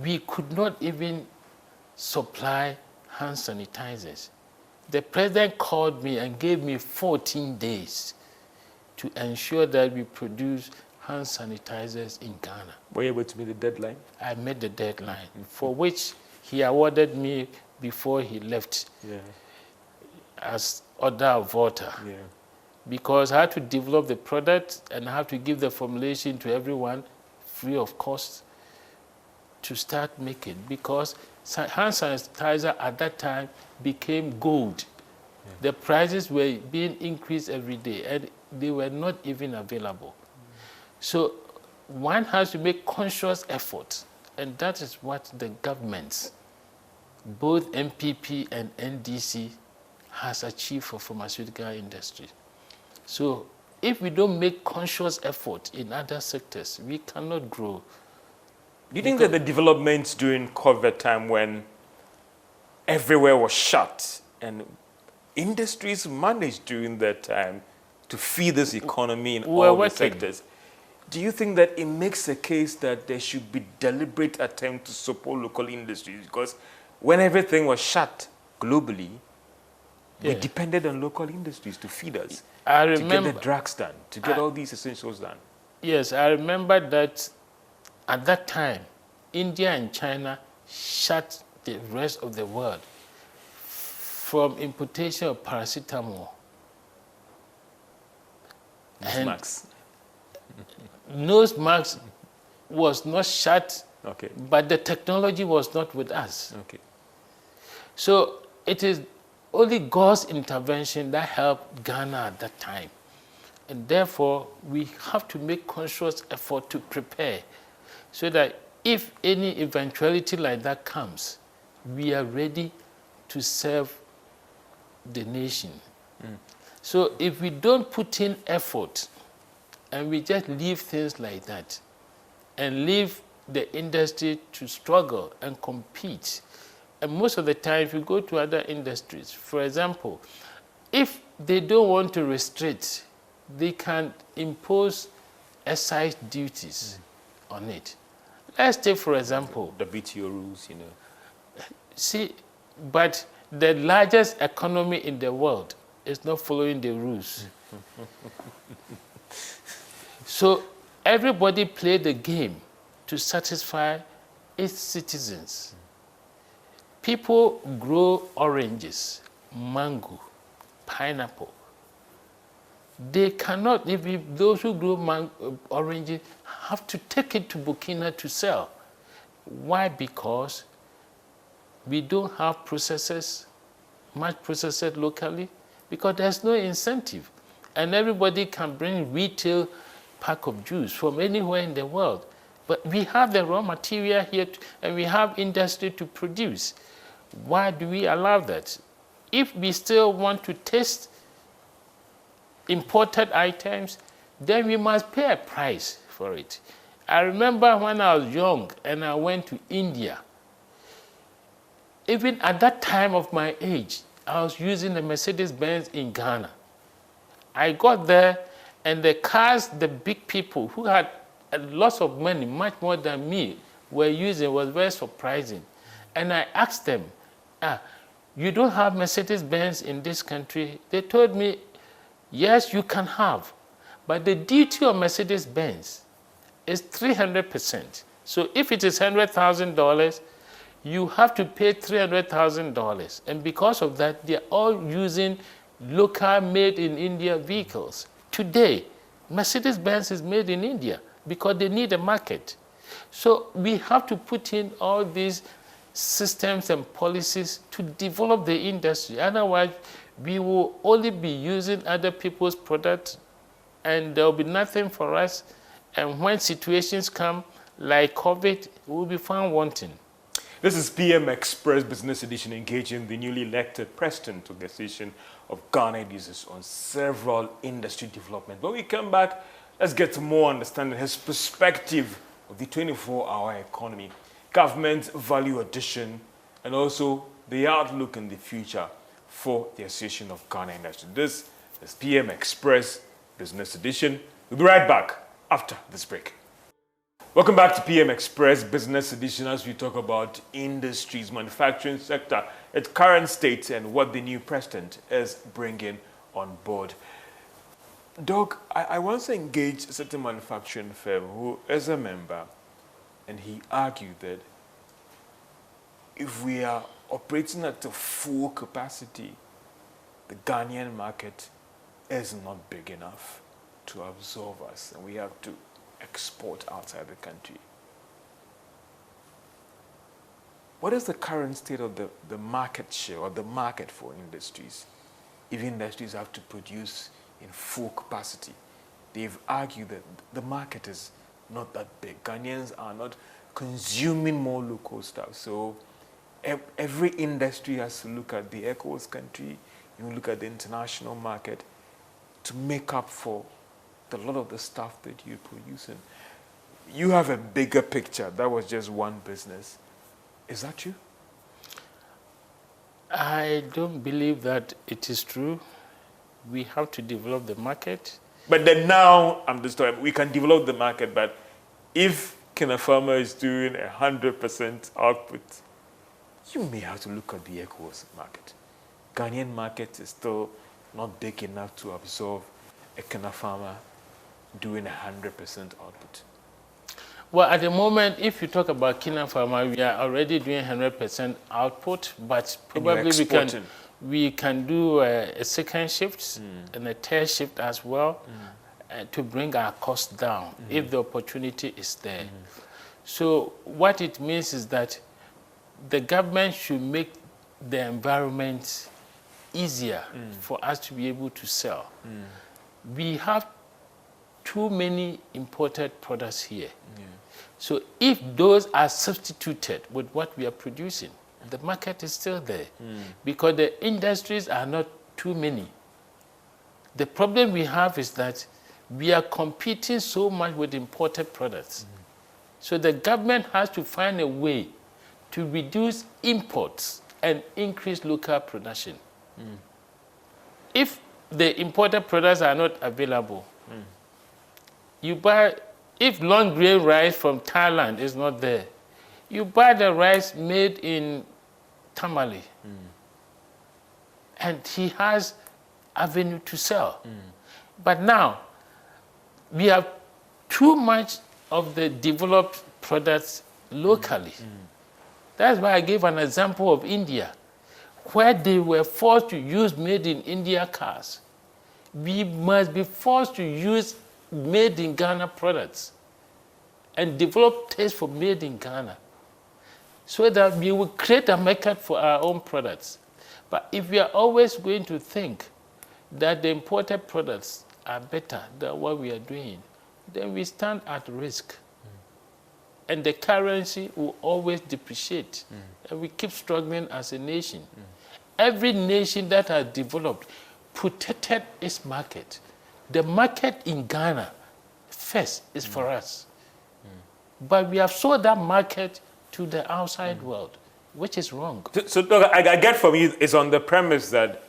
we could not even supply hand sanitizers. The president called me and gave me 14 days to ensure that we produce hand sanitizers in Ghana. Were you able to meet the deadline? I met the deadline, for which he awarded me before he left as Order of Water. Because I had to develop the product and I have to give the formulation to everyone free of cost to start making, because hand sanitizer at that time became gold. The prices were being increased every day and they were not even available. So one has to make conscious effort, and that is what the governments, both MPP and NDC, has achieved for pharmaceutical industry. So if we don't make conscious effort in other sectors, we cannot grow. Do you think that the developments during COVID time, when everywhere was shut and industries managed during that time to feed this economy in all the sectors, do you think that it makes a case that there should be deliberate attempt to support local industries? Because when everything was shut globally, we depended on local industries to feed us, to get the drugs done, to get all these essentials done. Yes, I remember that at that time, India and China shut the rest of the world from importation of paracetamol. Nose masks was not shut, but the technology was not with us. So it is only God's intervention that helped Ghana at that time. And therefore, we have to make conscious effort to prepare so that if any eventuality like that comes, we are ready to serve the nation. So if we don't put in effort and we just leave things like that and leave the industry to struggle and compete, and most of the time if you go to other industries, for example, if they don't want to restrict, they can impose excise duties on it. Let's take, for example, the BTO rules, you know. See, but the largest economy in the world is not following the rules. So everybody played the game to satisfy its citizens. People grow oranges, mango, pineapple. They cannot, if those who grow oranges have to take it to Burkina to sell. Why? Because we don't have processors, much processed locally, because there's no incentive. And everybody can bring retail pack of juice from anywhere in the world. But we have the raw material here, and we have industry to produce. Why do we allow that? If we still want to taste imported items, then we must pay a price for it. I remember when I was young and I went to India. Even at that time of my age, I was using a Mercedes-Benz in Ghana. I got there, and the cars the big people who had lots of money, much more than me, were using was very surprising. And I asked them, you don't have Mercedes-Benz in this country? They told me, yes, you can have, but the duty of Mercedes-Benz is 300%. So if it is $100,000, you have to pay $300,000. And because of that, they're all using local made in India vehicles. Today, Mercedes-Benz is made in India because they need a market. So we have to put in all these systems and policies to develop the industry. Otherwise, we will only be using other people's products, and there will be nothing for us. And when situations come like COVID, we will be found wanting. This is PM Express Business Edition, engaging the newly elected president of the Association of Ghana users on several industry developments. When we come back, let's get to more understanding his perspective of the 24-hour economy, government value addition, and also the outlook in the future for the Association of Ghana Industry. This is PM Express Business Edition. We'll be right back after this break. Welcome back to PM Express Business Edition as we talk about industries, manufacturing sector, its current state and what the new president is bringing on board. Doc, I once engaged a certain manufacturing firm who is a member, and he argued that if we are operating at a full capacity, the Ghanaian market is not big enough to absorb us, and we have to export outside the country. What is the current state of the market share or the market for industries? If industries have to produce in full capacity, they've argued that the market is not that big. Ghanaians are not consuming more local stuff. So every industry has to look at the ECOWAS country, you look at the international market to make up for a lot of the stuff that you're producing. You have a bigger picture. That was just one business. Is that true? I don't believe that it is true. We have to develop the market. But then now, I'm just talking, we can develop the market, but if Kenya Pharma is doing 100% output, you may have to look at the ECOWAS market. Ghanaian market is still not big enough to absorb a Kenya Pharma doing 100% output. Well, at the moment, if you talk about Kenya Pharma, we are already doing 100% output, but probably we can do a second shift and a third shift as well to bring our costs down if the opportunity is there. So what it means is that the government should make the environment easier for us to be able to sell. We have too many imported products here. So if those are substituted with what we are producing, the market is still there because the industries are not too many. The problem we have is that we are competing so much with imported products. So the government has to find a way to reduce imports and increase local production. If the imported products are not available, you buy, if long grain rice from Thailand is not there, you buy the rice made in Tamale. And he has avenue to sell. But now, we have too much of the developed products locally. That's why I gave an example of India, where they were forced to use made in India cars. We must be forced to use made in Ghana products and develop taste for made in Ghana so that we will create a market for our own products. But if we are always going to think that the imported products are better than what we are doing, then we stand at risk. And the currency will always depreciate. And we keep struggling as a nation. Every nation that has developed protected its market. The market in Ghana first is for us. But we have sold that market to the outside world, which is wrong. So Doc, I get from you, it's on the premise that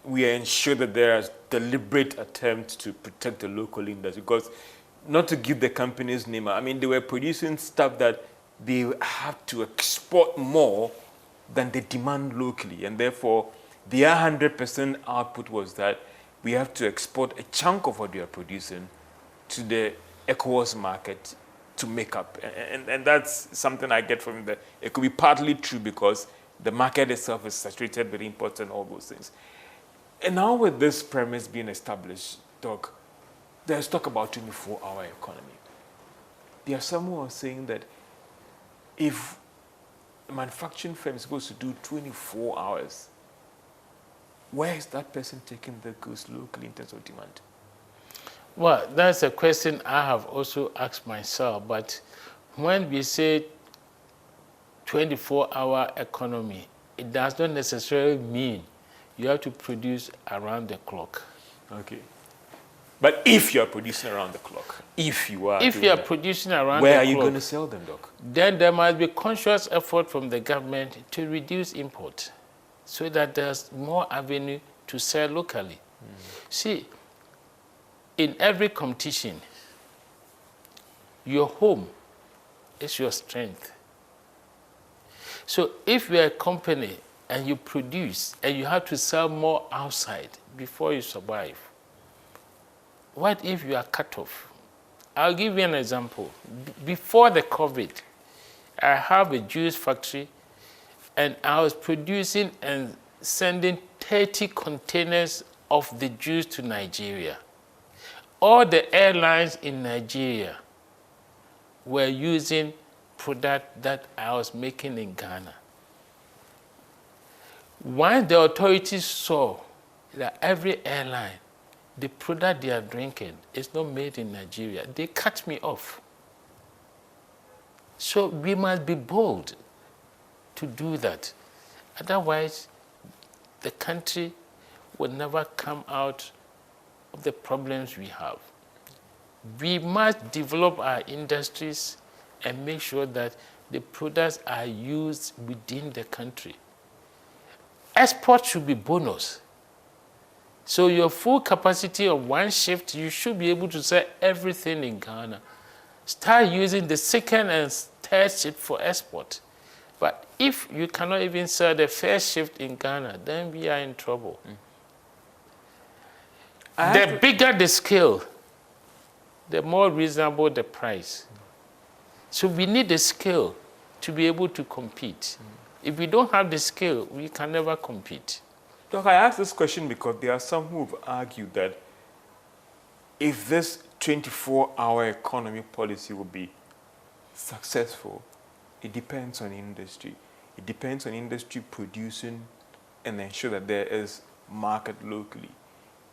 we ensure that there is deliberate attempt to protect the local industry, because not to give the company's name, I mean, they were producing stuff that they have to export more than they demand locally, and therefore their 100% output was that we have to export a chunk of what we are producing to the ECOWAS market to make up. And that's something I get from that. It could be partly true because the market itself is saturated with imports and all those things. And now with this premise being established, Doc, there's talk about 24-hour economy. There are some who are saying that if a manufacturing firm is supposed to do 24 hours, where is that person taking the goods locally in terms of demand? Well, that's a question I have also asked myself. But when we say 24-hour economy, it does not necessarily mean you have to produce around the clock. Okay. But if you are producing around the clock, if you are producing around where the are you clock, going to sell them, Doc? then there must be conscious effort from the government to reduce import so that there's more avenue to sell locally. See, in every competition, your home is your strength. So if you're a company and you produce and you have to sell more outside before you survive, what if you are cut off? I'll give you an example. Before the COVID, I have a juice factory and I was producing and sending 30 containers of the juice to Nigeria. All the airlines in Nigeria were using product that I was making in Ghana. Once the authorities saw that every airline, the product they are drinking is not made in Nigeria, they cut me off. So we must be bold to do that. Otherwise, the country will never come out of the problems we have. We must develop our industries and make sure that the products are used within the country. Export should be bonus. So your full capacity of one shift, you should be able to sell everything in Ghana. Start using the second and third shift for export. But if you cannot even sell the first shift in Ghana, then we are in trouble. The bigger the scale, the more reasonable the price. So we need the scale to be able to compete. If we don't have the scale, we can never compete. Doc, I ask this question because there are some who have argued that if this 24-hour economy policy will be successful, it depends on industry. It depends on industry producing and ensure that there is market locally.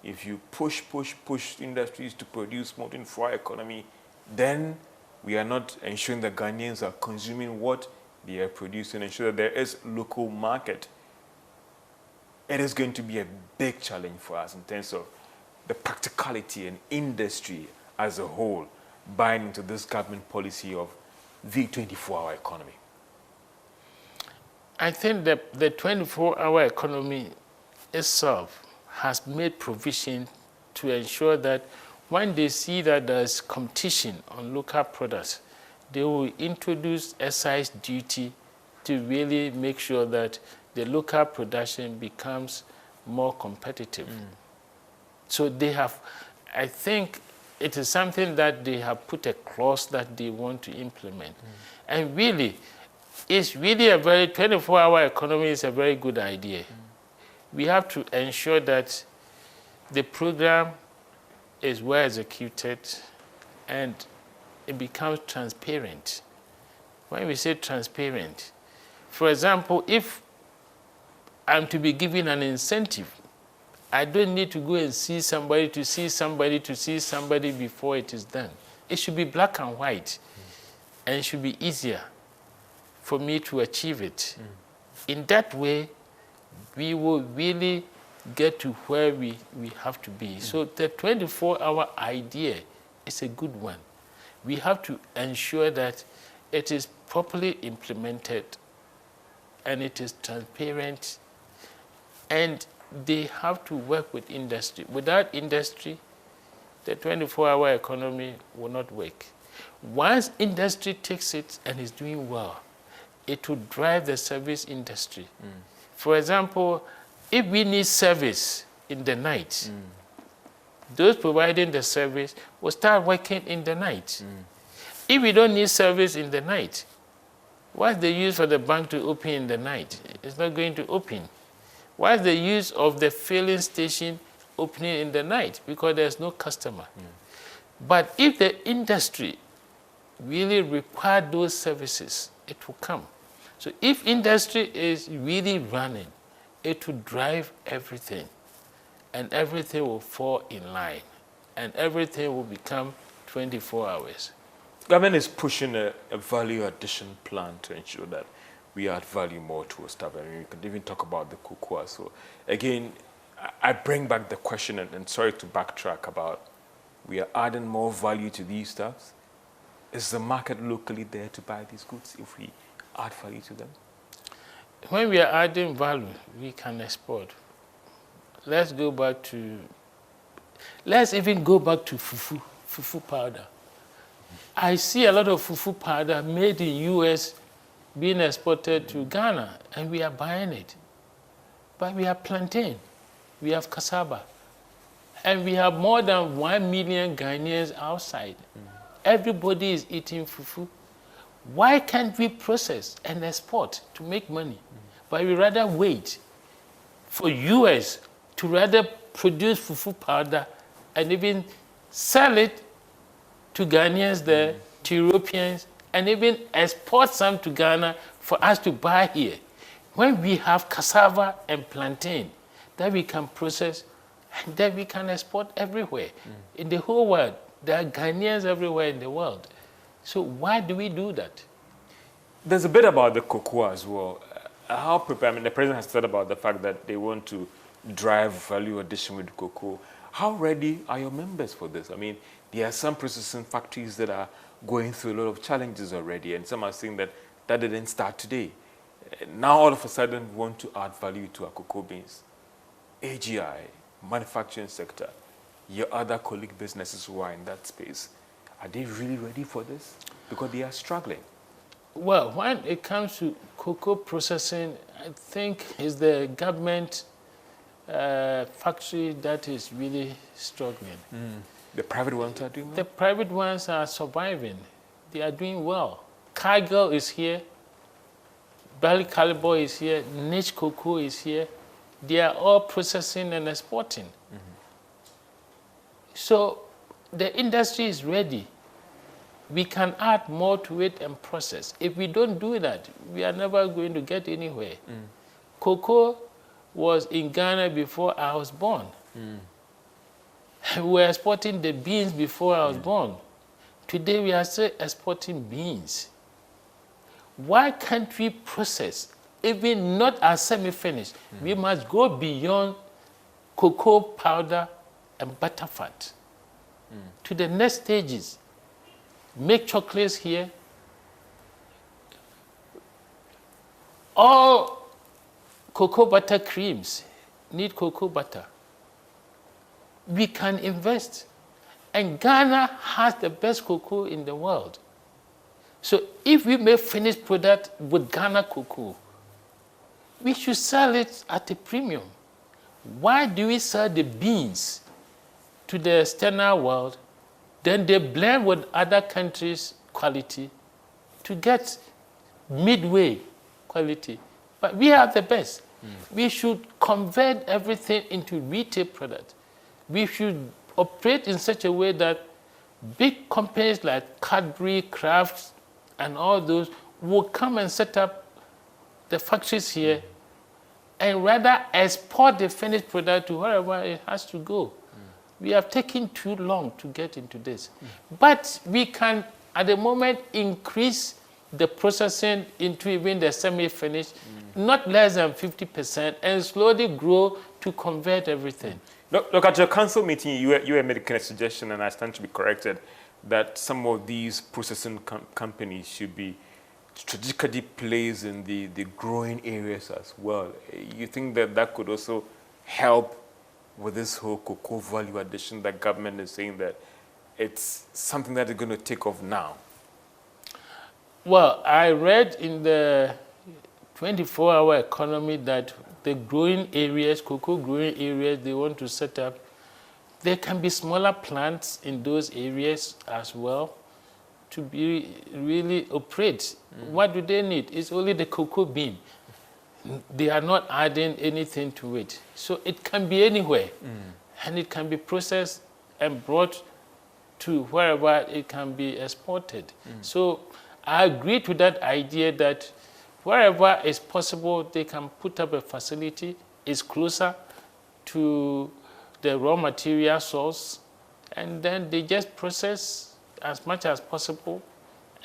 If you push industries to produce more 24-hour economy, then we are not ensuring that Ghanaians are consuming what they are producing, ensure that there is local market. It is going to be a big challenge for us in terms of the practicality and industry as a whole buying into this government policy of the 24-hour economy. I think that the 24-hour economy itself has made provision to ensure that when they see that there's competition on local products, they will introduce excise duty to really make sure that the local production becomes more competitive. So they have, I think it is something that they have put a clause that they want to implement. And really, it's really a very, 24-hour economy is a very good idea. We have to ensure that the program is well executed and it becomes transparent. When we say transparent, for example, if I'm to be given an incentive, I don't need to go and see somebody to see somebody to see somebody before it is done. It should be black and white, and it should be easier for me to achieve it. In that way, we will really get to where we have to be. So the 24-hour idea is a good one. We have to ensure that it is properly implemented and it is transparent, and they have to work with industry. Without industry, the 24-hour economy will not work. Once industry takes it and is doing well, it will drive the service industry. For example, if we need service in the night, those providing the service will start working in the night. If we don't need service in the night, what's the use for the bank to open in the night? It's not going to open. What's the use of the filling station opening in the night? Because there's no customer. But if the industry really require those services, it will come. So if industry is really running, it will drive everything, and everything will fall in line, and everything will become 24 hours. Government is pushing a value addition plan to ensure that we add value more to our staff. I mean, we can even talk about the cocoa. So again, I bring back the question, and sorry to backtrack about, we are adding more value to these stuffs. Is the market locally there to buy these goods if we add value to them? When we are adding value, we can export. Let's even go back to fufu powder. I see a lot of fufu powder made in US being exported to Ghana, and we are buying it. But we have plantain, we have cassava, and we have more than 1 million Ghanaians outside. Everybody is eating fufu. Why can't we process and export to make money? But we rather wait for US to rather produce fufu powder and even sell it to Ghanaians there, to Europeans, and even export some to Ghana for us to buy here. When we have cassava and plantain that we can process and that we can export everywhere in the whole world. There are Ghanaians everywhere in the world. So why do we do that? There's a bit about the cocoa as well. How prepared? I mean, the president has said about the fact that they want to drive value addition with cocoa. How ready are your members for this? I mean, there are some processing factories that are going through a lot of challenges already, and some are saying that that didn't start today. Now, all of a sudden, we want to add value to our cocoa beans. AGI, manufacturing sector, your other colleague businesses who are in that space, are they really ready for this? Because they are struggling. Well, when it comes to cocoa processing, I think it's the government factory that is really struggling. The private ones are doing well? The private ones are surviving. They are doing well. Cargill is here. Barley Caliber is here. Niche Cocoa is here. They are all processing and exporting. So the industry is ready. We can add more to it and process. If we don't do that, we are never going to get anywhere. Cocoa was in Ghana before I was born. We were exporting the beans before I was born. Today we are still exporting beans. Why can't we process, even not as semi-finished? We must go beyond cocoa powder and butterfat to the next stages. Make chocolates here. All cocoa butter creams need cocoa butter. We can invest. And Ghana has the best cocoa in the world. So if we make finished product with Ghana cocoa, we should sell it at a premium. Why do we sell the beans to the external world, then they blend with other countries' quality to get midway quality? But we have the best. We should convert everything into retail product. We should operate in such a way that big companies like Cadbury, Kraft, and all those will come and set up the factories here and rather export the finished product to wherever it has to go. We have taken too long to get into this. But we can, at the moment, increase the processing into even the semi-finished, not less than 50%, and slowly grow to convert everything. Look, at your council meeting, you were making a suggestion, and I stand to be corrected, that some of these processing companies should be strategically placed in the growing areas as well. You think that that could also help with this whole cocoa value addition that government is saying that it's something that is going to take off now? Well, I read in the 24-hour economy that the growing areas, cocoa growing areas they want to set up, there can be smaller plants in those areas as well to be really operate. What do they need? It's only the cocoa bean. They are not adding anything to it. So it can be anywhere. And it can be processed and brought to wherever it can be exported. So I agree to that idea that wherever it's possible, they can put up a facility. It's closer to the raw material source, and then they just process as much as possible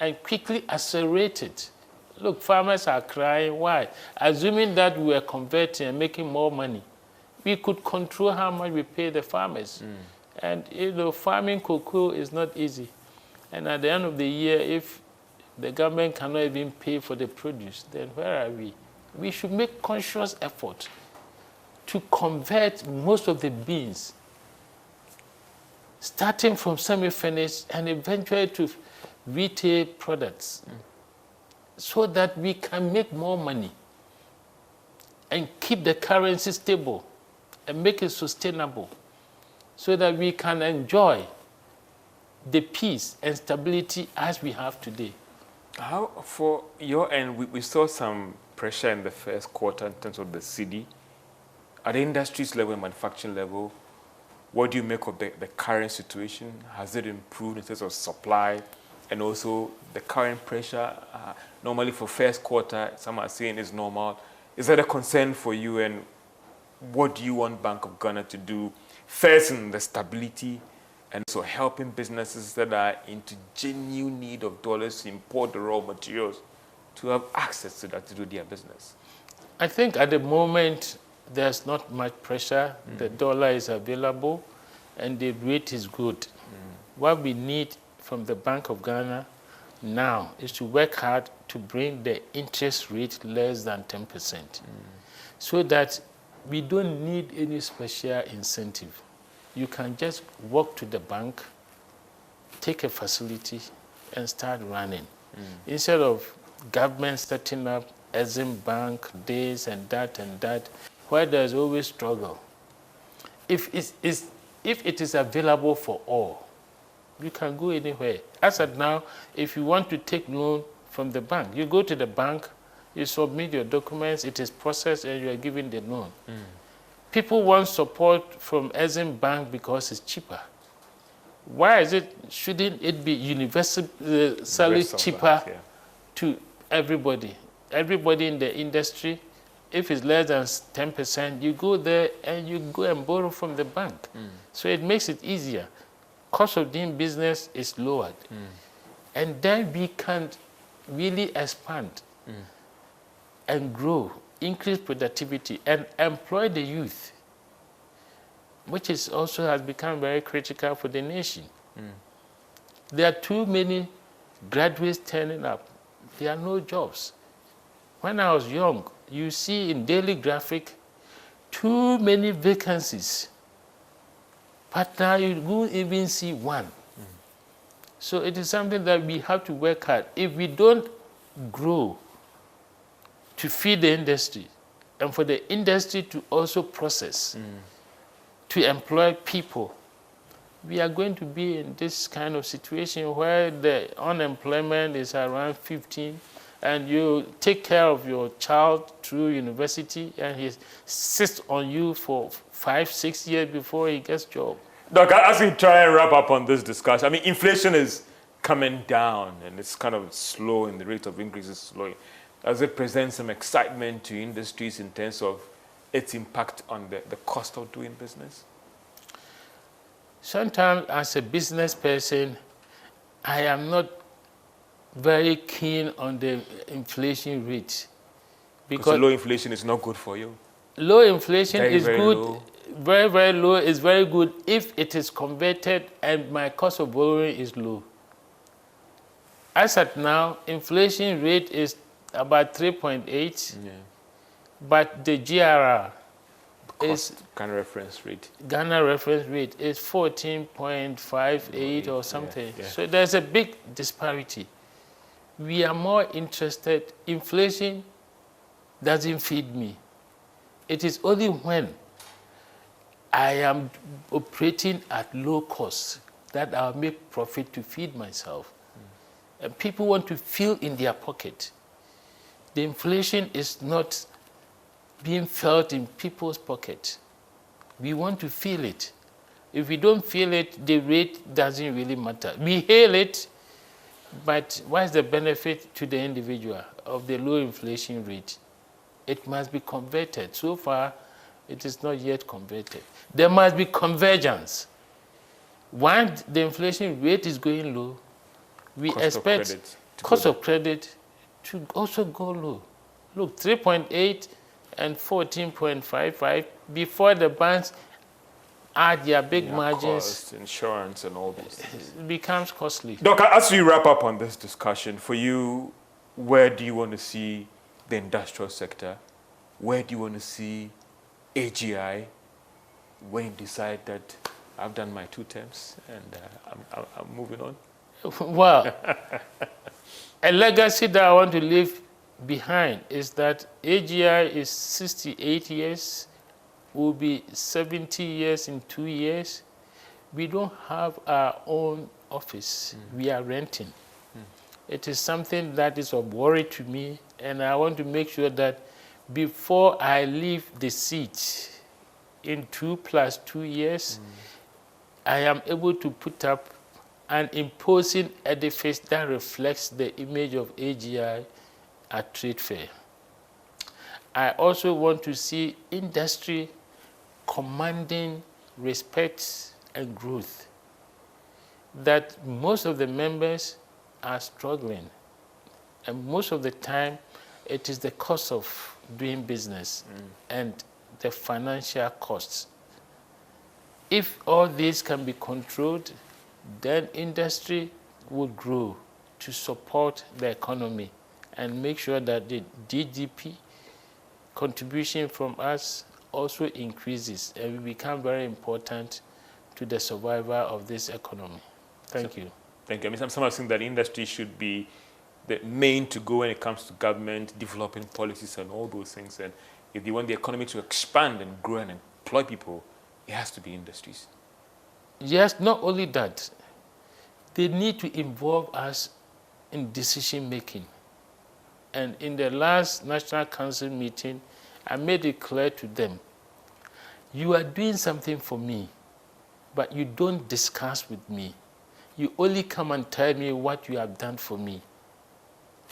and quickly accelerate it. Look, farmers are crying. Why? Assuming that we are converting and making more money, we could control how much we pay the farmers. And farming cocoa is not easy. And at the end of the year, if the government cannot even pay for the produce, then where are we? We should make conscious effort to convert most of the beans starting from semi-finished and eventually to retail products, so that we can make more money and keep the currency stable and make it sustainable, so that we can enjoy the peace and stability as we have today. How, for your end, we saw some pressure in the first quarter in terms of the cedi. At the industries level and manufacturing level, what do you make of the current situation? Has it improved in terms of supply and also the current pressure? Normally for first quarter, some are saying is normal. Is that a concern for you, and what do you want Bank of Ghana to do first in the stability and also helping businesses that are into genuine need of dollars to import the raw materials to have access to that to do their business? I think at the moment, there's not much pressure. The dollar is available and the rate is good. What we need from the Bank of Ghana now is to work hard to bring the interest rate less than 10%, so that we don't need any special incentive. You can just walk to the bank, take a facility, and start running. Instead of government setting up Exim Bank, this and that, where there's always struggle. If it is available for all, you can go anywhere. As of now, if you want to take loan from the bank, you go to the bank, you submit your documents, it is processed, and you are given the loan. People want support from Exim Bank because it's cheaper. Why is it? Shouldn't it be universally cheaper to everybody? Everybody in the industry, if it's less than 10%, you go there and you go and borrow from the bank. So it makes it easier. Cost of doing business is lowered. And then we can really expand and grow, increase productivity, and employ the youth, which is also has become very critical for the nation. There are too many graduates turning up. There are no jobs. When I was young, you see in Daily Graphic, too many vacancies. But now you don't even see one. So it is something that we have to work hard. If we don't grow to feed the industry, and for the industry to also process, to employ people, we are going to be in this kind of situation where the unemployment is around 15, and you take care of your child through university, and he sits on you for 5-6 years before he gets a job. Doctor, as we try and wrap up on this discussion, I mean, inflation is coming down, and it's kind of slow, and the rate of increase is slowing. Does it present some excitement to industries in terms of its impact on the cost of doing business? Sometimes, as a business person, I am not very keen on the inflation rate. Because low inflation is not good for you. Low inflation Very, is very good. low. Very, very low is very good if it is converted and my cost of borrowing is low. As at now, inflation rate is about 3.8, but the GRR is Ghana reference rate. Ghana reference rate is 14.58 or something. So there's a big disparity. We are more interested. Inflation doesn't feed me. It is only when I am operating at low cost that I'll make profit to feed myself. And people want to feel in their pocket. The inflation is not being felt in people's pocket. We want to feel it. If we don't feel it, the rate doesn't really matter. We hail it, but what is the benefit to the individual of the low inflation rate? It must be converted. So far, it is not yet converted. There must be convergence. Once the inflation rate is going low, we expect cost of credit to also go low. Look, 3.8 and 14.55 before the banks add their big margins. Cost, insurance and all those things. It becomes costly. Doctor, as we wrap up on this discussion, for you, where do you want to see the industrial sector? Where do you want to see AGI when you decide that I've done my 2 terms, and I'm moving on. Well, a legacy that I want to leave behind is that AGI is 68 years, will be 70 years in 2 years. We don't have our own office. We are renting. It is something that is of worry to me, and I want to make sure that before I leave the seat in 2 + 2 years, I am able to put up an imposing edifice that reflects the image of AGI at trade fair. I also want to see industry commanding respect and growth. That most of the members are struggling, and most of the time it is the cost of doing business and the financial costs. If all these can be controlled, then industry will grow to support the economy and make sure that the GDP contribution from us also increases and will become very important to the survival of this economy. Thank you. Thank you. I mean, some are saying that industry should be the main to go when it comes to government, developing policies and all those things. And if they want the economy to expand and grow and employ people, it has to be industries. Yes, not only that, they need to involve us in decision making. And in the last National Council meeting, I made it clear to them, you are doing something for me, but you don't discuss with me. You only come and tell me what you have done for me.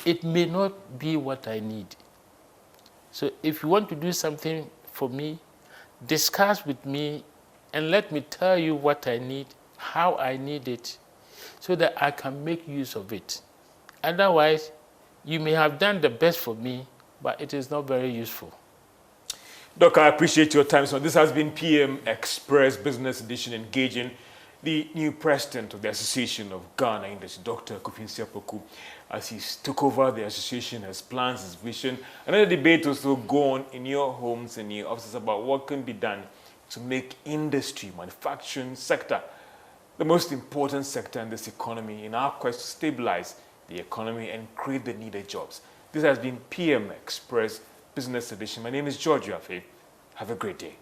It may not be what I need. So if you want to do something for me, discuss with me and let me tell you what I need, how I need it, so that I can make use of it. Otherwise, you may have done the best for me, but it is not very useful. Doc, I appreciate your time. So this has been PM Express Business Edition, engaging the new president of the Association of Ghana Industry, Dr. Kofi Nsiah-Poku, as he took over the association, his plans, his vision. Another debate also go on in your homes and your offices about what can be done to make industry, manufacturing sector, the most important sector in this economy in our quest to stabilize the economy and create the needed jobs. This has been PM Express Business Edition. My name is George Wiafe. Have a great day.